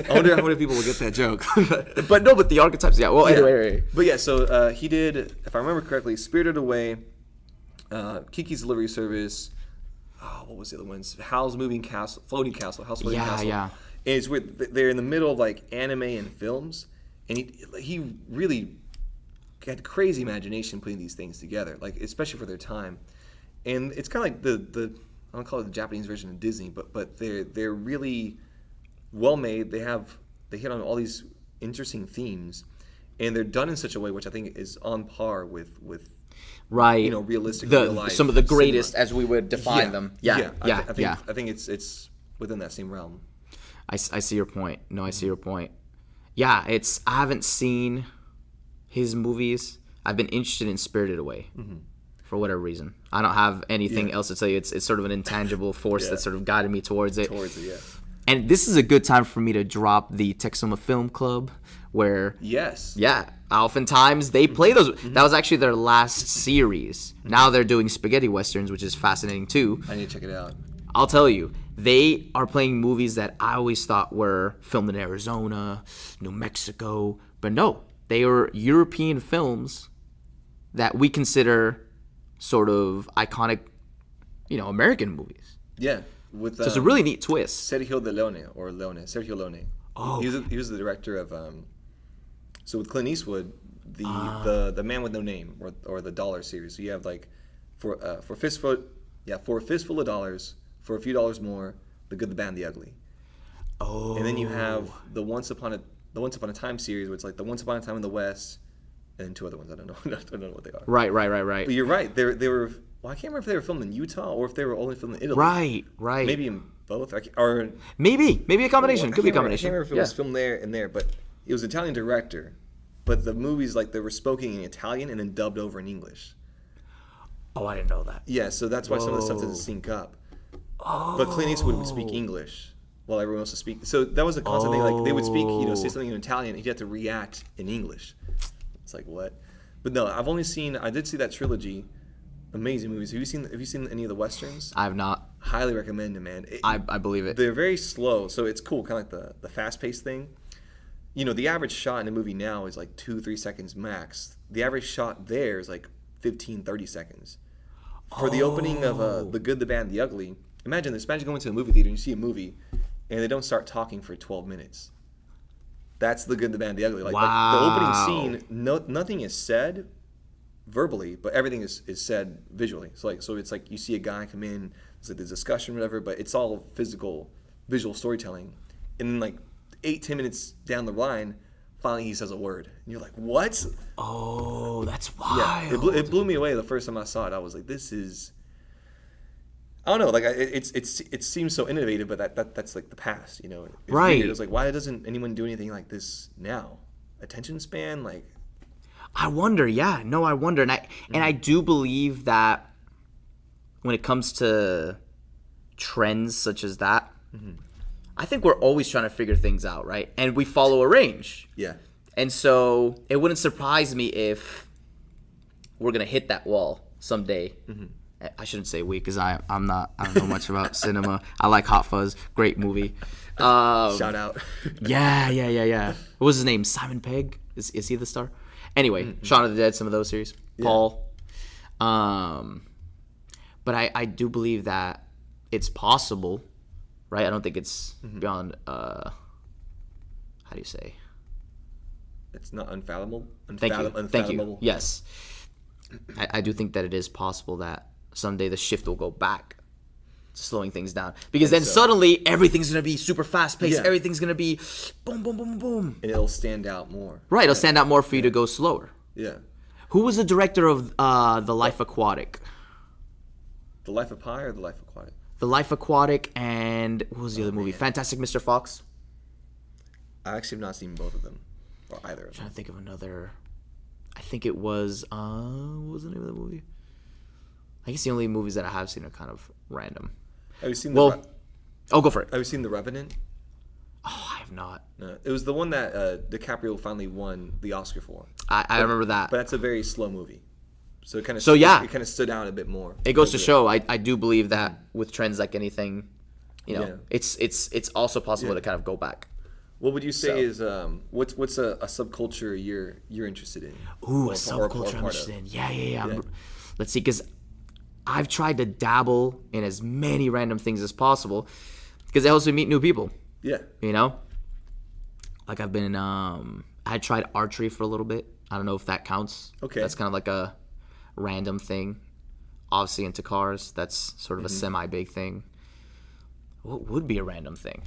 I wonder how many people will get that joke. but the archetypes, yeah. Well, anyway. But yeah, so he did, if I remember correctly, Spirited Away, Kiki's Delivery Service. What was the other ones? Howl's Moving Castle, Floating Castle, Howl's Floating Castle. Yeah. And it's weird. They're in the middle of like anime and films, and he really had crazy imagination putting these things together, like especially for their time. And it's kind of like the I don't call it the Japanese version of Disney, but they're really well made. They hit on all these interesting themes, and they're done in such a way which I think is on par with Right. realistic real life some of the greatest cinema. as we would define them. Yeah. I think it's within that same realm. I see your point. No, I see your point. Yeah, I haven't seen his movies. I've been interested in Spirited Away for whatever reason. I don't have anything else to tell you. It's sort of an intangible force that sort of guided me towards it. And this is a good time for me to drop the Texoma Film Club, where oftentimes they play those. That was actually their last series. Now they're doing spaghetti westerns, which is fascinating too. I need to check it out. I'll tell you, they are playing movies that I always thought were filmed in Arizona, New Mexico, but no, they are European films that we consider sort of iconic, American movies. Yeah, so it's a really neat twist. Sergio Leone. Oh, he was the director of. So with Clint Eastwood, the Man with No Name or the Dollar series. So you have like for a fistful of dollars, for a few dollars more, The Good, the Bad, and the Ugly. Oh. And then you have the Once Upon a Time series, where it's like the Once Upon a Time in the West, and then two other ones. I don't know. I don't know what they are. Right. But you're right. They were. Well, I can't remember if they were filmed in Utah or if they were only filmed in Italy. Right. Maybe in both. Or maybe a combination. Could be a combination. I can't remember if it was filmed there and there, but it was an Italian director. But the movies, like, they were spoken in Italian and then dubbed over in English. Oh, I didn't know that. Yeah, so that's why some of the stuff doesn't sync up. Oh. But Clint Eastwood would speak English while everyone else would speak. So that was a constant thing. Like, they would speak, say something in Italian, and he'd have to react in English. It's like, what? But no, I did see that trilogy. Amazing movies. Have you seen any of the Westerns? I have not. Highly recommend them, man. I believe it. They're very slow, so it's cool, kind of like the fast-paced thing. The average shot in a movie now is like 2-3 seconds max. The average shot there is like 15-30 seconds. For the opening of The Good, the Bad, and the Ugly, imagine this. Imagine going to a movie theater and you see a movie and they don't start talking for 12 minutes. That's The Good, the Bad, and the Ugly. Like the opening scene, nothing is said verbally, but everything is said visually. So it's like you see a guy come in, there's like this discussion, whatever, but it's all visual storytelling. And then like 8-10 minutes down the line, finally he says a word, and you're like, "What?" Oh, that's wild. Yeah, it blew me away the first time I saw it. I was like, "This is." I don't know, like it seems so innovative, but that's like the past, It's right. Weird. It was like, why doesn't anyone do anything like this now? Attention span, like. I wonder, yeah. No, I wonder. And I do believe that when it comes to trends such as that, I think we're always trying to figure things out, right? And we follow a range. Yeah. And so it wouldn't surprise me if we're going to hit that wall someday. I shouldn't say we because I don't know much about cinema. I like Hot Fuzz. Great movie. Shout out. Yeah. What was his name? Simon Pegg? Is he the star? Anyway, Shaun of the Dead, some of those series. Yeah. Paul. But I do believe that it's possible, right? I don't think it's beyond, how do you say? It's not unfathomable. Thank you. Unfathomable. Yes. I do think that it is possible that someday the shift will go back to slowing things down. Because then suddenly everything's going to be super fast paced. Yeah. Everything's going to be boom, boom, boom, boom. And it'll stand out more. Right. It'll stand out more for you to go slower. Yeah. Who was the director of The Life Aquatic? The Life of Pi or The Life Aquatic? The Life Aquatic and what was the other movie? Fantastic Mr. Fox? I actually have not seen both of them. Or either of I'm them. trying to think of another. I think it was what was the name of the movie? I guess the only movies that I have seen are kind of random. Have you seen Well, go for it. Have you seen The Revenant? Oh, I have not. No. It was the one that DiCaprio finally won the Oscar for. I remember that. But that's a very slow movie. So it kind of yeah. it kind of stood out a bit more. It goes to show I do believe that with trends like anything, Yeah. it's also possible to kind of go back. What would you say is what's a subculture you're interested in? Ooh, Or- a or subculture I'm part interested of? in. Yeah. Let's see, because I've tried to dabble in as many random things as possible because it helps me meet new people. Yeah. You know, like I've been I tried archery for a little bit. I don't know if that counts. Okay. That's kind of like a random thing. Obviously into cars. That's sort of a semi-big thing. What would be a random thing?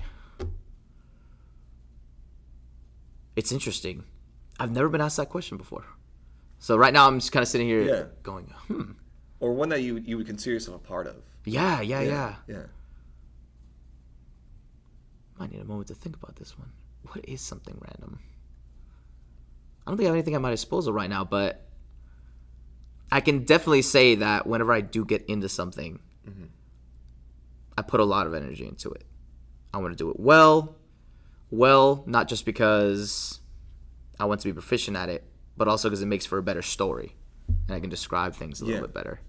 It's interesting. I've never been asked that question before. So right now I'm just kind of sitting here going, Or one that you would consider yourself a part of. Yeah. Yeah. Might need a moment to think about this one. What is something random? I don't think I have anything at my disposal right now, but I can definitely say that whenever I do get into something, I put a lot of energy into it. I want to do it well, not just because I want to be proficient at it, but also because it makes for a better story, and I can describe things a little bit better.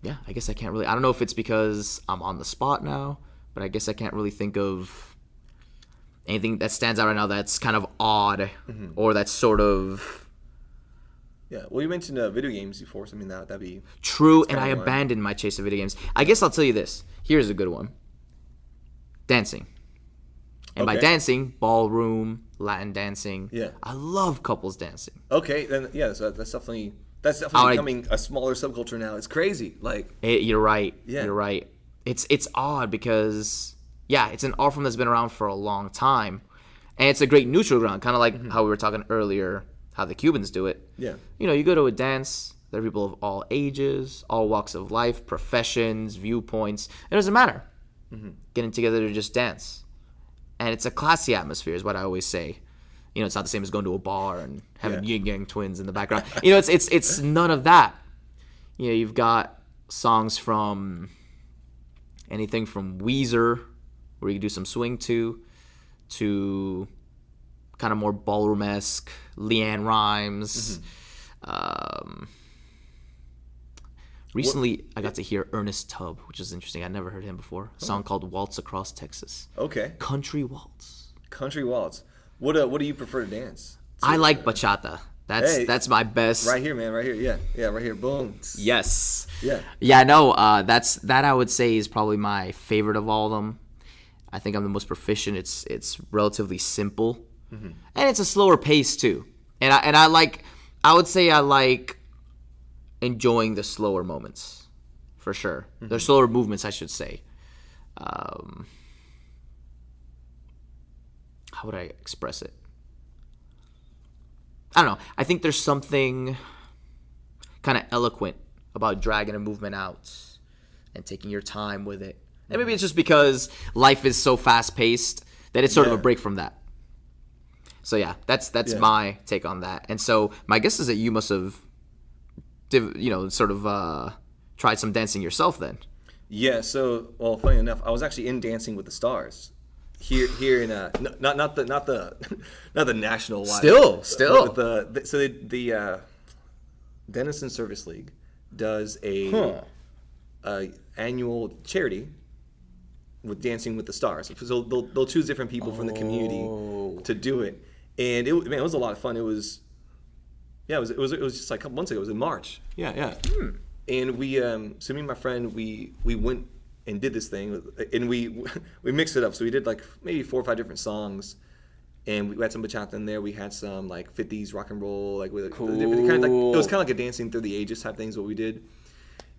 Yeah, I guess I can't really. I don't know if it's because I'm on the spot now, but I guess I can't really think of anything that stands out right now that's kind of odd or that's sort of Yeah. Well, you mentioned video games before, so I mean that'd be true, and I kinda one. abandoned my chase of video games. I guess I'll tell you this. Here's a good one. Dancing. And by Okay. dancing, ballroom, Latin dancing. Yeah. I love couples dancing. Okay, then yeah, so that's definitely I- becoming a smaller subculture now. It's crazy. Like You're right. Yeah. You're right. It's odd because it's an art form that's been around for a long time, and it's a great neutral ground, kind of like how we were talking earlier, how the Cubans do it. Yeah. You know, you go to a dance. There are people of all ages, all walks of life, professions, viewpoints. It doesn't matter. Getting together to just dance, and it's a classy atmosphere, is what I always say. You know, it's not the same as going to a bar and having yin yang twins in the background. You know, it's none of that. You know, you've got songs from anything from Weezer, where you can do some swing to kind of more ballroom-esque, Leanne Rimes. Recently, I got to hear Ernest Tubb, which is interesting. I'd never heard him before. A song called Waltz Across Texas. okay, Country waltz. country waltz. What do you prefer to dance? I like bachata. That's my best. Right here, man. Right here. Yeah. Right here. Boom. Yes. Yeah. Yeah, no, that I would say is probably my favorite of all of them. I think I'm the most proficient. It's relatively simple, and it's a slower pace too. And I would say I like enjoying the slower moments, for sure. The slower movements, I should say. How would I express it? I don't know. I think there's something kind of eloquent about dragging a movement out and taking your time with it. And maybe it's just because life is so fast-paced that it's sort of a break from that. So yeah, that's Yeah. my take on that. And so my guess is that you must have, sort of tried some dancing yourself then. Yeah. So, well, funny enough, I was actually in Dancing with the Stars here in not the not the national one. Still. The Denison Service League does a annual charity with Dancing with the Stars. So they'll choose different people from the community to do it, and it was a lot of fun. It was just like a couple months ago. It was in March. Yeah. And we so me and my friend we went and did this thing, and we mixed it up. So we did like maybe 4 or 5 different songs, and we had some bachata in there. We had some like 50s rock and roll, like with Cool. it was kind of like a Dancing Through the Ages type things. What we did.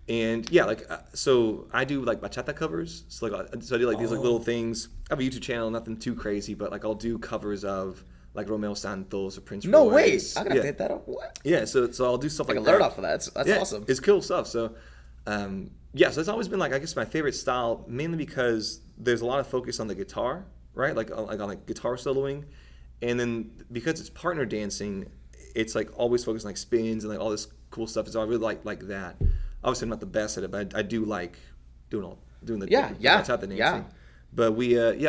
And yeah, so I do like bachata covers. So I do like these like little things. I have a YouTube channel, nothing too crazy, but like I'll do covers of like Romeo Santos or Prince No way! Royce. I'm gonna hit that up. What? Yeah, so I'll do stuff I like can that. learn off of that. That's awesome. It's cool stuff. So, so it's always been like I guess my favorite style, mainly because there's a lot of focus on the guitar, right? Like on guitar soloing, and then because it's partner dancing, it's like always focused on like spins and like all this cool stuff. So I really like that. Obviously, I'm not the best at it, but I do like doing the bachata dancing. Yeah. But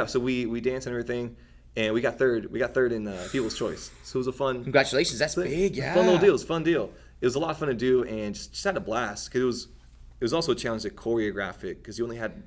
so we danced and everything, and we got third. We got third in People's Choice. So it was a fun. Congratulations, that's big. Yeah. Fun little deal. It was a fun deal. It was a lot of fun to do, and just had a blast because it was also a challenge to choreograph it because you only had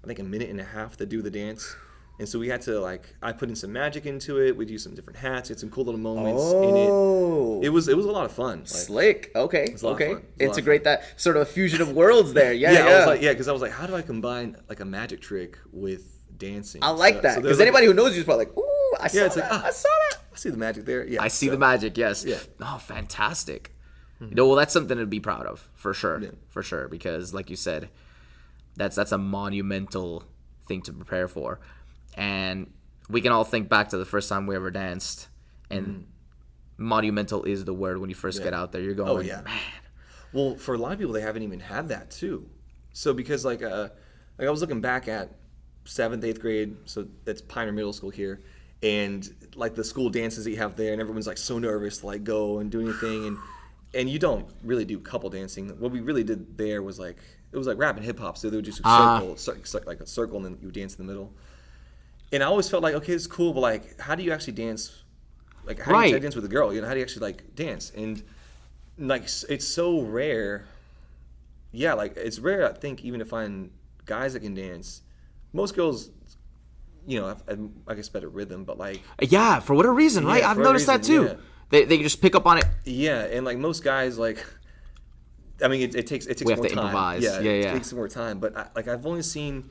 I think a minute and a half to do the dance. And so we had to I put in some magic into it. We'd use some different hats. Had some cool little moments in it. It was a lot of fun. Slick. Okay. a lot of fun. Integrate that sort of fusion of worlds there. Yeah. Because I was like, how do I combine like a magic trick with dancing? I like that so because anybody who knows you is probably like, ooh, I saw it's that. like, I saw that. I see the magic there. Yeah, I see the magic. Yes. Yeah. Oh, fantastic. Well, that's something to be proud of for sure. Yeah. For sure, because like you said, that's a monumental thing to prepare for, and we can all think back to the first time we ever danced, and monumental is the word when you first get out there. You're going, man. Well, for a lot of people, they haven't even had that too. So because like I was looking back at 7th, 8th grade, so that's Pioneer Middle School here, and like the school dances that you have there, and everyone's like so nervous to like go and do anything, and you don't really do couple dancing. What we really did there was like it was like rap and hip hop, so they would just like a circle, and then you would dance in the middle. And I always felt like, okay, it's cool, but like, how do you actually dance? Like, how do you dance with a girl? You know, how do you actually like dance? And like, it's so rare. Yeah, like it's rare. I think even to find guys that can dance. Most girls, you know, I guess better rhythm, but like. Yeah, for whatever reason, right? I've noticed that too. Yeah. They can just pick up on it. Yeah, and like most guys, like. I mean, it takes we more have to time. improvise. Yeah, Yeah. It takes more time. But I've only seen.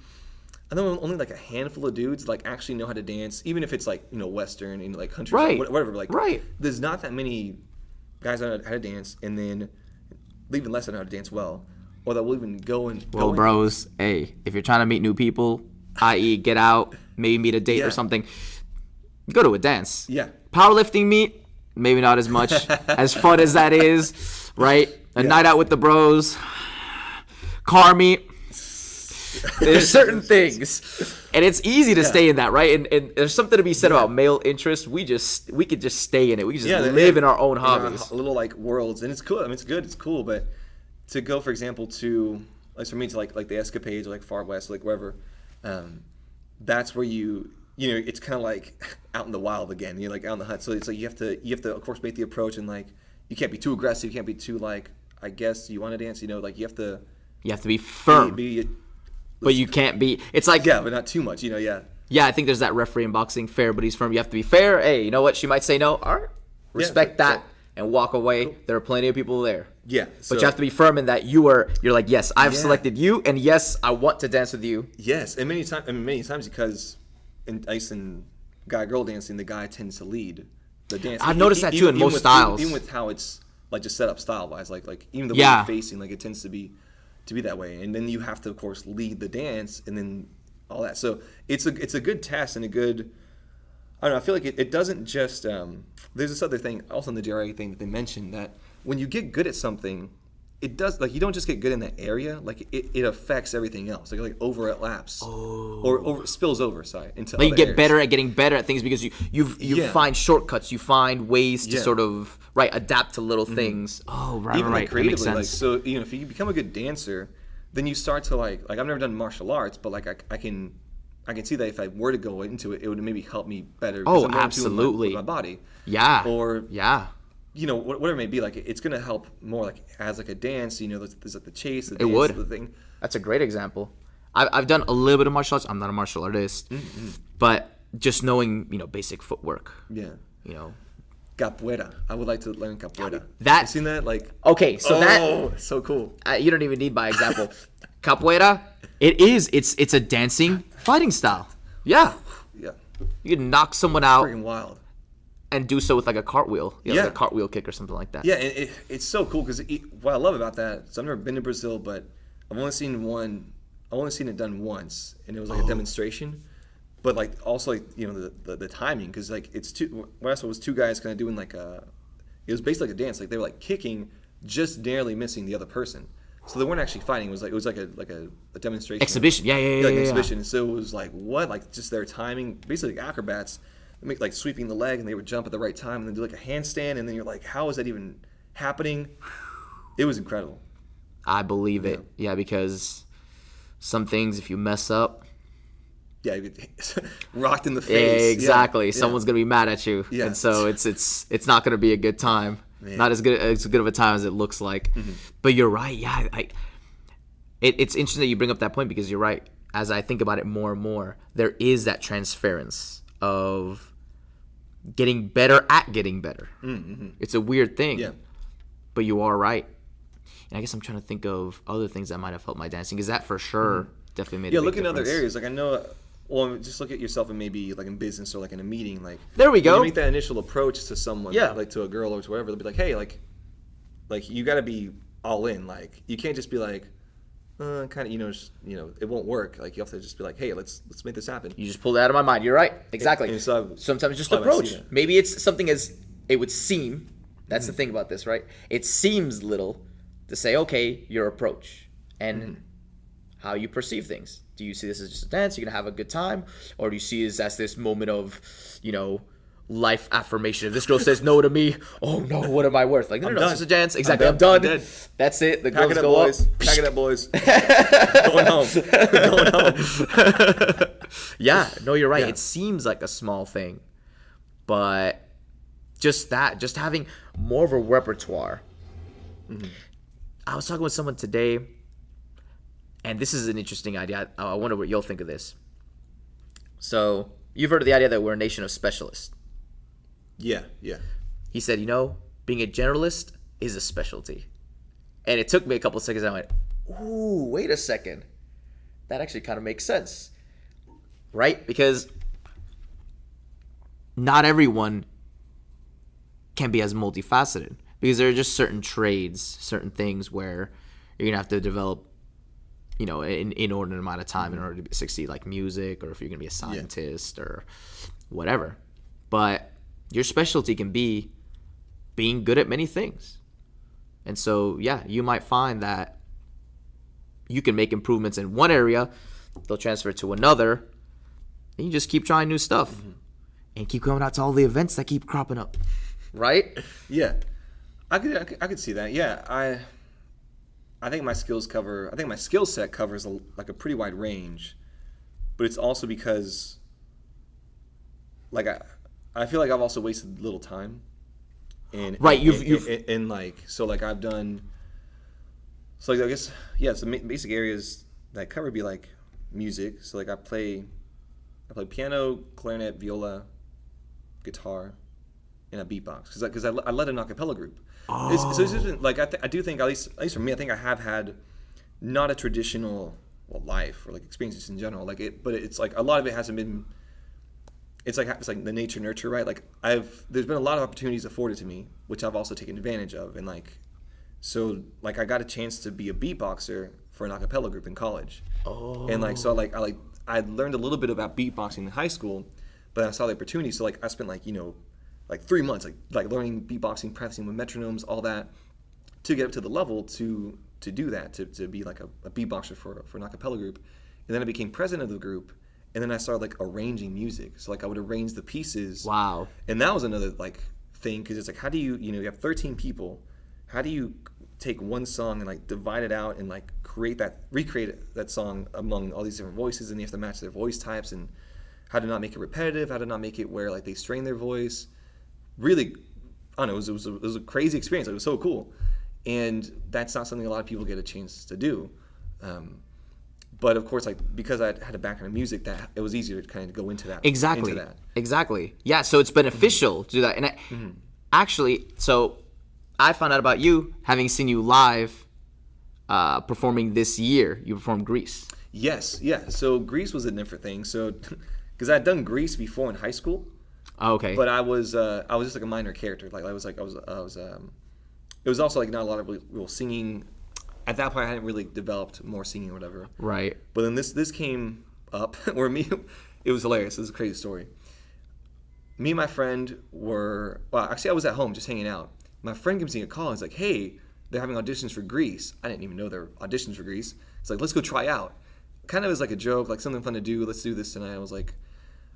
I know only like a handful of dudes like actually know how to dance, even if it's like Western and like country, whatever. Like there's not that many guys that know how to dance, and then even less that know how to dance well, or that will even go and. Well, bros, hey, if you're trying to meet new people, i.e., get out, maybe meet a date or something, go to a dance. Yeah. Powerlifting meet, maybe not as much. As fun as that is, right? A night out with the bros, car meet. There's certain things, and it's easy to stay in that, right? And there's something to be said about male interest. We could just stay in it. We could just live in our own hobbies, little like worlds, and it's cool. I mean, it's good, it's cool. But to go, for example, to like for me to like the escapades or like Far West, like wherever, that's where it's kind of like out in the wild again. You're like out in the hut, so it's like you have to of course make the approach, and like you can't be too aggressive, you can't be too like I guess you want to dance, like you have to be firm. But you can't be. It's like but not too much, Yeah, I think there's that referee in boxing, fair, but he's firm. You have to be fair. Hey, you know what? She might say no. All right, respect that and walk away. Cool. There are plenty of people there. Yeah, but you have to be firm in that you're like, yes, I've selected you, and yes, I want to dance with you. Yes, and many times because in ice and guy-girl dancing, the guy tends to lead the dance. I've noticed that too in most styles. Even with how it's like just set up style-wise, like even the way you're facing, like it tends to be that way, and then you have to of course lead the dance and then all that. So it's a good test and a good. I don't know. I feel like it doesn't just. There's this other thing also in the JRA thing that they mentioned that when you get good at something, it does, like, you don't just get good in that area, like it affects everything else, like overlaps or spills over, into Like you other get areas. better at getting better at things because you Yeah. find shortcuts, you find ways to Yeah. sort of adapt to little things. Oh, right, Even right, like that makes creatively, like, sense. so if you become a good dancer, then you start to like I've never done martial arts, but like I can see that if I were to go into it, it would maybe help me better. 'Cause Oh, I'm more in tune with absolutely. with my body. Yeah. Or yeah. whatever it may be, like it's gonna help more like as like a dance. There's like the chase, the It dance, would. the thing. That's a great example. I've done a little bit of martial arts. I'm not a martial artist, but just knowing basic footwork. Yeah. You know. Capoeira. I would like to learn capoeira. That- you seen that? Like, Okay, so that so cool. you don't even need my example. Capoeira. It's a dancing fighting style. Yeah. Yeah. You can knock someone out Freaking wild. and do so with like a cartwheel. Yeah. Like a cartwheel kick or something like that. Yeah, and it's so cool because what I love about that is I've never been to Brazil, but I've only seen one. I've only seen it done once, and it was like a demonstration. But like also like the timing, because like it's two. What I saw was two guys kind of doing like a. It was basically like a dance. Like they were like kicking, just narrowly missing the other person. So they weren't actually fighting. It was like a demonstration. Exhibition. Yeah. Like an exhibition. And so it was like what, like just their timing, basically like acrobats. They make like sweeping the leg, and they would jump at the right time, and then do like a handstand, and then you're like, how is that even happening? It was incredible. I believe it. Yeah, because some things, if you mess up, Yeah, you get rocked in the face. exactly, Yeah. someone's gonna be mad at you, Yeah. and so it's not gonna be a good time. Man. Not as good of a time as it looks like. But you're right. Yeah, it's interesting that you bring up that point because you're right. As I think about it more and more, there is that transference of getting better at getting better. It's a weird thing. Yeah. But you are right. And I guess I'm trying to think of other things that might have helped my dancing, because that for sure definitely made a Yeah, big look in difference. other areas. Like I know, well, just look at yourself and maybe like in business or like in a meeting. Like There we when go. you make that initial approach to someone, Yeah. like to a girl or to whatever. They'll be like, hey, like you got to be all in. Like you can't just be like, kind of, it won't work. Like you have to just be like, hey, let's make this happen. You just pulled it out of my mind. You're right. Exactly. And so Sometimes just I might see approach. that. Maybe it's something as it would seem. That's the thing about this, right? It seems little to say, okay, your approach and how you perceive things. Do you see this as just a dance? You're going to have a good time? Or do you see this as this moment of, life affirmation? If this girl says no to me, oh no, what am I worth? Like, no, I'm it's done. just a dance. Exactly. I'm done. done. I'm dead. That's it. The Pack girls it up, go boys. up. Pack it up, boys. Going home. Going home. Yeah, no, you're right. Yeah. It seems like a small thing, but just having more of a repertoire. I was talking with someone today, and this is an interesting idea. I wonder what you'll think of this. So, you've heard of the idea that we're a nation of specialists. Yeah, yeah. He said, being a generalist is a specialty. And it took me a couple of seconds, and I went, ooh, wait a second. That actually kind of makes sense. Right? Because not everyone can be as multifaceted. Because there are just certain trades, certain things where you're going to have to develop, an inordinate amount of time in order to succeed, like music, or if you're going to be a scientist or whatever. But your specialty can be being good at many things. And so, yeah, you might find that you can make improvements in one area, they'll transfer to another, and you just keep trying new stuff and keep going out to all the events that keep cropping up. Right? Yeah, I could see that. Yeah, I think my skills cover. I think my skill set covers like a pretty wide range, but it's also because, like, I feel like I've also wasted little time. Right, and like so like I've done. So like I guess so basic areas that I cover be like music. So like I play piano, clarinet, viola, guitar, and a beatbox because I led an a cappella group. So it's just like I do think at least for me I think I have had not a traditional life or like experiences in general but it's like a lot of it hasn't been. It's like the nature nurture, right? Like there's been a lot of opportunities afforded to me, which I've also taken advantage of, and like so like I got a chance to be a beatboxer for an a cappella group in college. And like so I learned a little bit about beatboxing in high school, but I saw the opportunity, so like I spent like 3 months like learning beatboxing, practicing with metronomes, all that. to get up to the level to do that, to be like a beatboxer for an a cappella group. And then I became president of the group, and then I started like arranging music. So like I would arrange the pieces. Wow. And that was another like thing, because it's like, how do you you have 13 people, how do you take one song and like divide it out and like recreate that song among all these different voices, and you have to match their voice types, and how to not make it repetitive, how to not make it where like they strain their voice. Really, I don't know, it was a crazy experience. It was so cool, and that's not something a lot of people get a chance to do. But of course, like, because I had a background in music, that it was easier to kind of go into that. Exactly. Yeah. So it's beneficial to do that, and actually, so I found out about you having seen you live performing this year. You performed Grease. Yes. Yeah. So Grease was a different thing. So because I had done Grease before in high school. Oh, okay. But I was just like a minor character. Like I was it was also like not a lot of real singing. At that point, I hadn't really developed more singing or whatever. Right. But then this came up where it was hilarious. This is a crazy story. Me and my friend actually I was at home just hanging out. My friend gives me a call. He's like, hey, they're having auditions for Grease. I didn't even know there were auditions for Grease. It's like, let's go try out. Kind of as like a joke, like something fun to do. Let's do this tonight. I was like,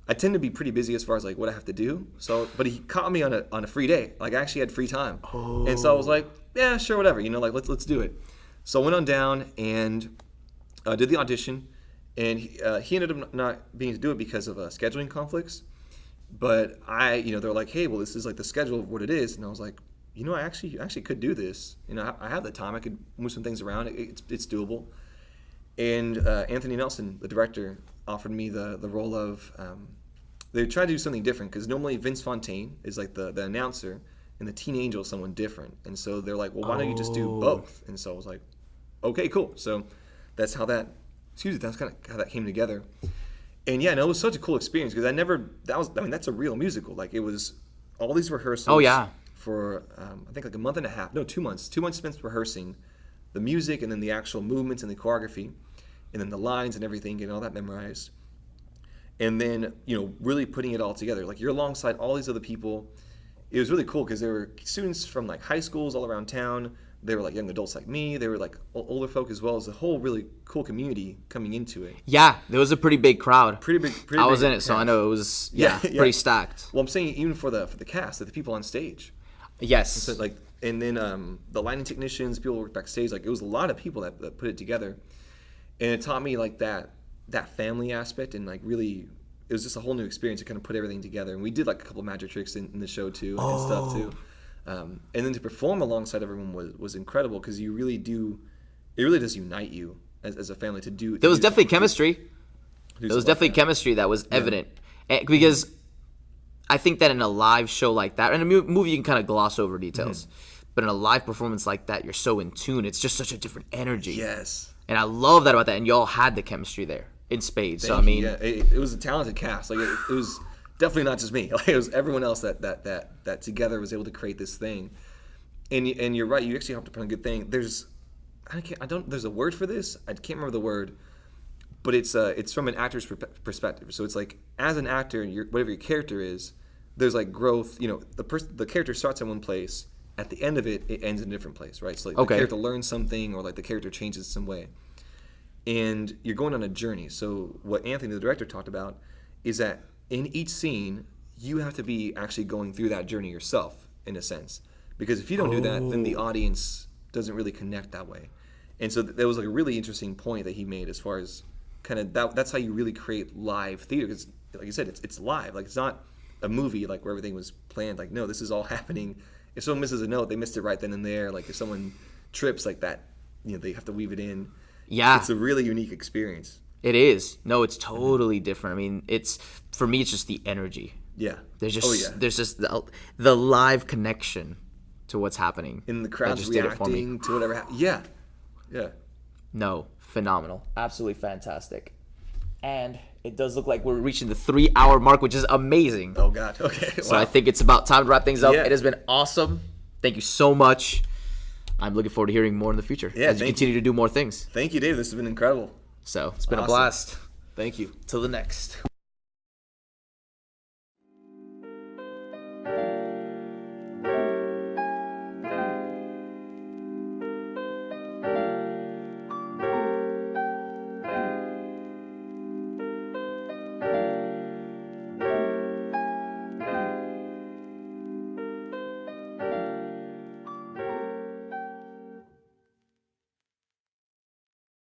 I tend to be pretty busy as far as like what I have to do. So, but he caught me on a free day. Like I actually had free time. Oh. And so I was like, yeah, sure, whatever. Like let's do it. So I went on down and did the audition, and he ended up not being able to do it because of scheduling conflicts. But they're like, hey, well, this is like the schedule of what it is, and I was like, I actually could do this. I have the time. I could move some things around. It's doable. And Anthony Nelson, the director, offered me the role of. They tried to do something different, because normally Vince Fontaine is like the announcer, and the Teen Angel is someone different. And so they're like, well, why don't you just do both? And so I was like, okay, cool. So that's kind of how that came together. And yeah, no, it was such a cool experience, because that's a real musical. Like it was all these rehearsals. Oh yeah. For I think like a month and a half, no, 2 months. 2 months spent rehearsing the music, and then the actual movements and the choreography, and then the lines and everything, getting all that memorized. And then, really putting it all together. Like you're alongside all these other people. It was really cool, because there were students from like high schools all around town. They were like young adults like me. They were like older folk, as well as a whole really cool community coming into it. Yeah, there was a pretty big crowd. Pretty big. I was in it, so I know it was pretty stacked. Well, I'm saying even for the cast, the people on stage. Yes. And so, and then the lighting technicians, people who worked backstage. Like it was a lot of people that put it together, and it taught me like that family aspect, and like really. It was just a whole new experience to kind of put everything together. And we did like a couple of magic tricks in the show too, and stuff too. And then to perform alongside everyone was incredible, because it really does unite you as a family to do. There was definitely chemistry. There was definitely chemistry that was evident. Because I think that in a live show like that, in a movie you can kind of gloss over details, but in a live performance like that, you're so in tune. It's just such a different energy. Yes. And I love that about that. And y'all had the chemistry there in spades. So I mean, it was a talented cast. Like it was definitely not just me. Like it was everyone else that together was able to create this thing. And you're right. You actually hopped upon a good thing. There's a word for this. I can't remember the word, but it's from an actor's perspective. So it's like, as an actor, whatever your character is, there's like growth. The character starts in one place. At the end of it, it ends in a different place, right? So like the character learns something, or like the character changes some way. And you're going on a journey. So what Anthony, the director, talked about is that in each scene, you have to be actually going through that journey yourself, in a sense. Because if you don't do that, then the audience doesn't really connect that way. And so there was like a really interesting point that he made, as far as kind of that's how you really create live theater. Because like you said, it's live. Like it's not a movie like where everything was planned. Like no, this is all happening. If someone misses a note, they missed it right then and there. Like if someone trips like that, they have to weave it in. Yeah. It's a really unique experience. It is. No, it's totally different. I mean, for me, it's just the energy. Yeah. There's just the live connection to what's happening. And the crowd's reacting to whatever happens. Yeah. Yeah. No, phenomenal. Absolutely fantastic. And it does look like we're reaching the 3-hour mark, which is amazing. Oh, God. Okay. So I think it's about time to wrap things up. Yeah. It has been awesome. Thank you so much. I'm looking forward to hearing more in the future as you continue to do more things. Thank you, Dave. This has been incredible. So it's been a blast. Thank you. Till the next.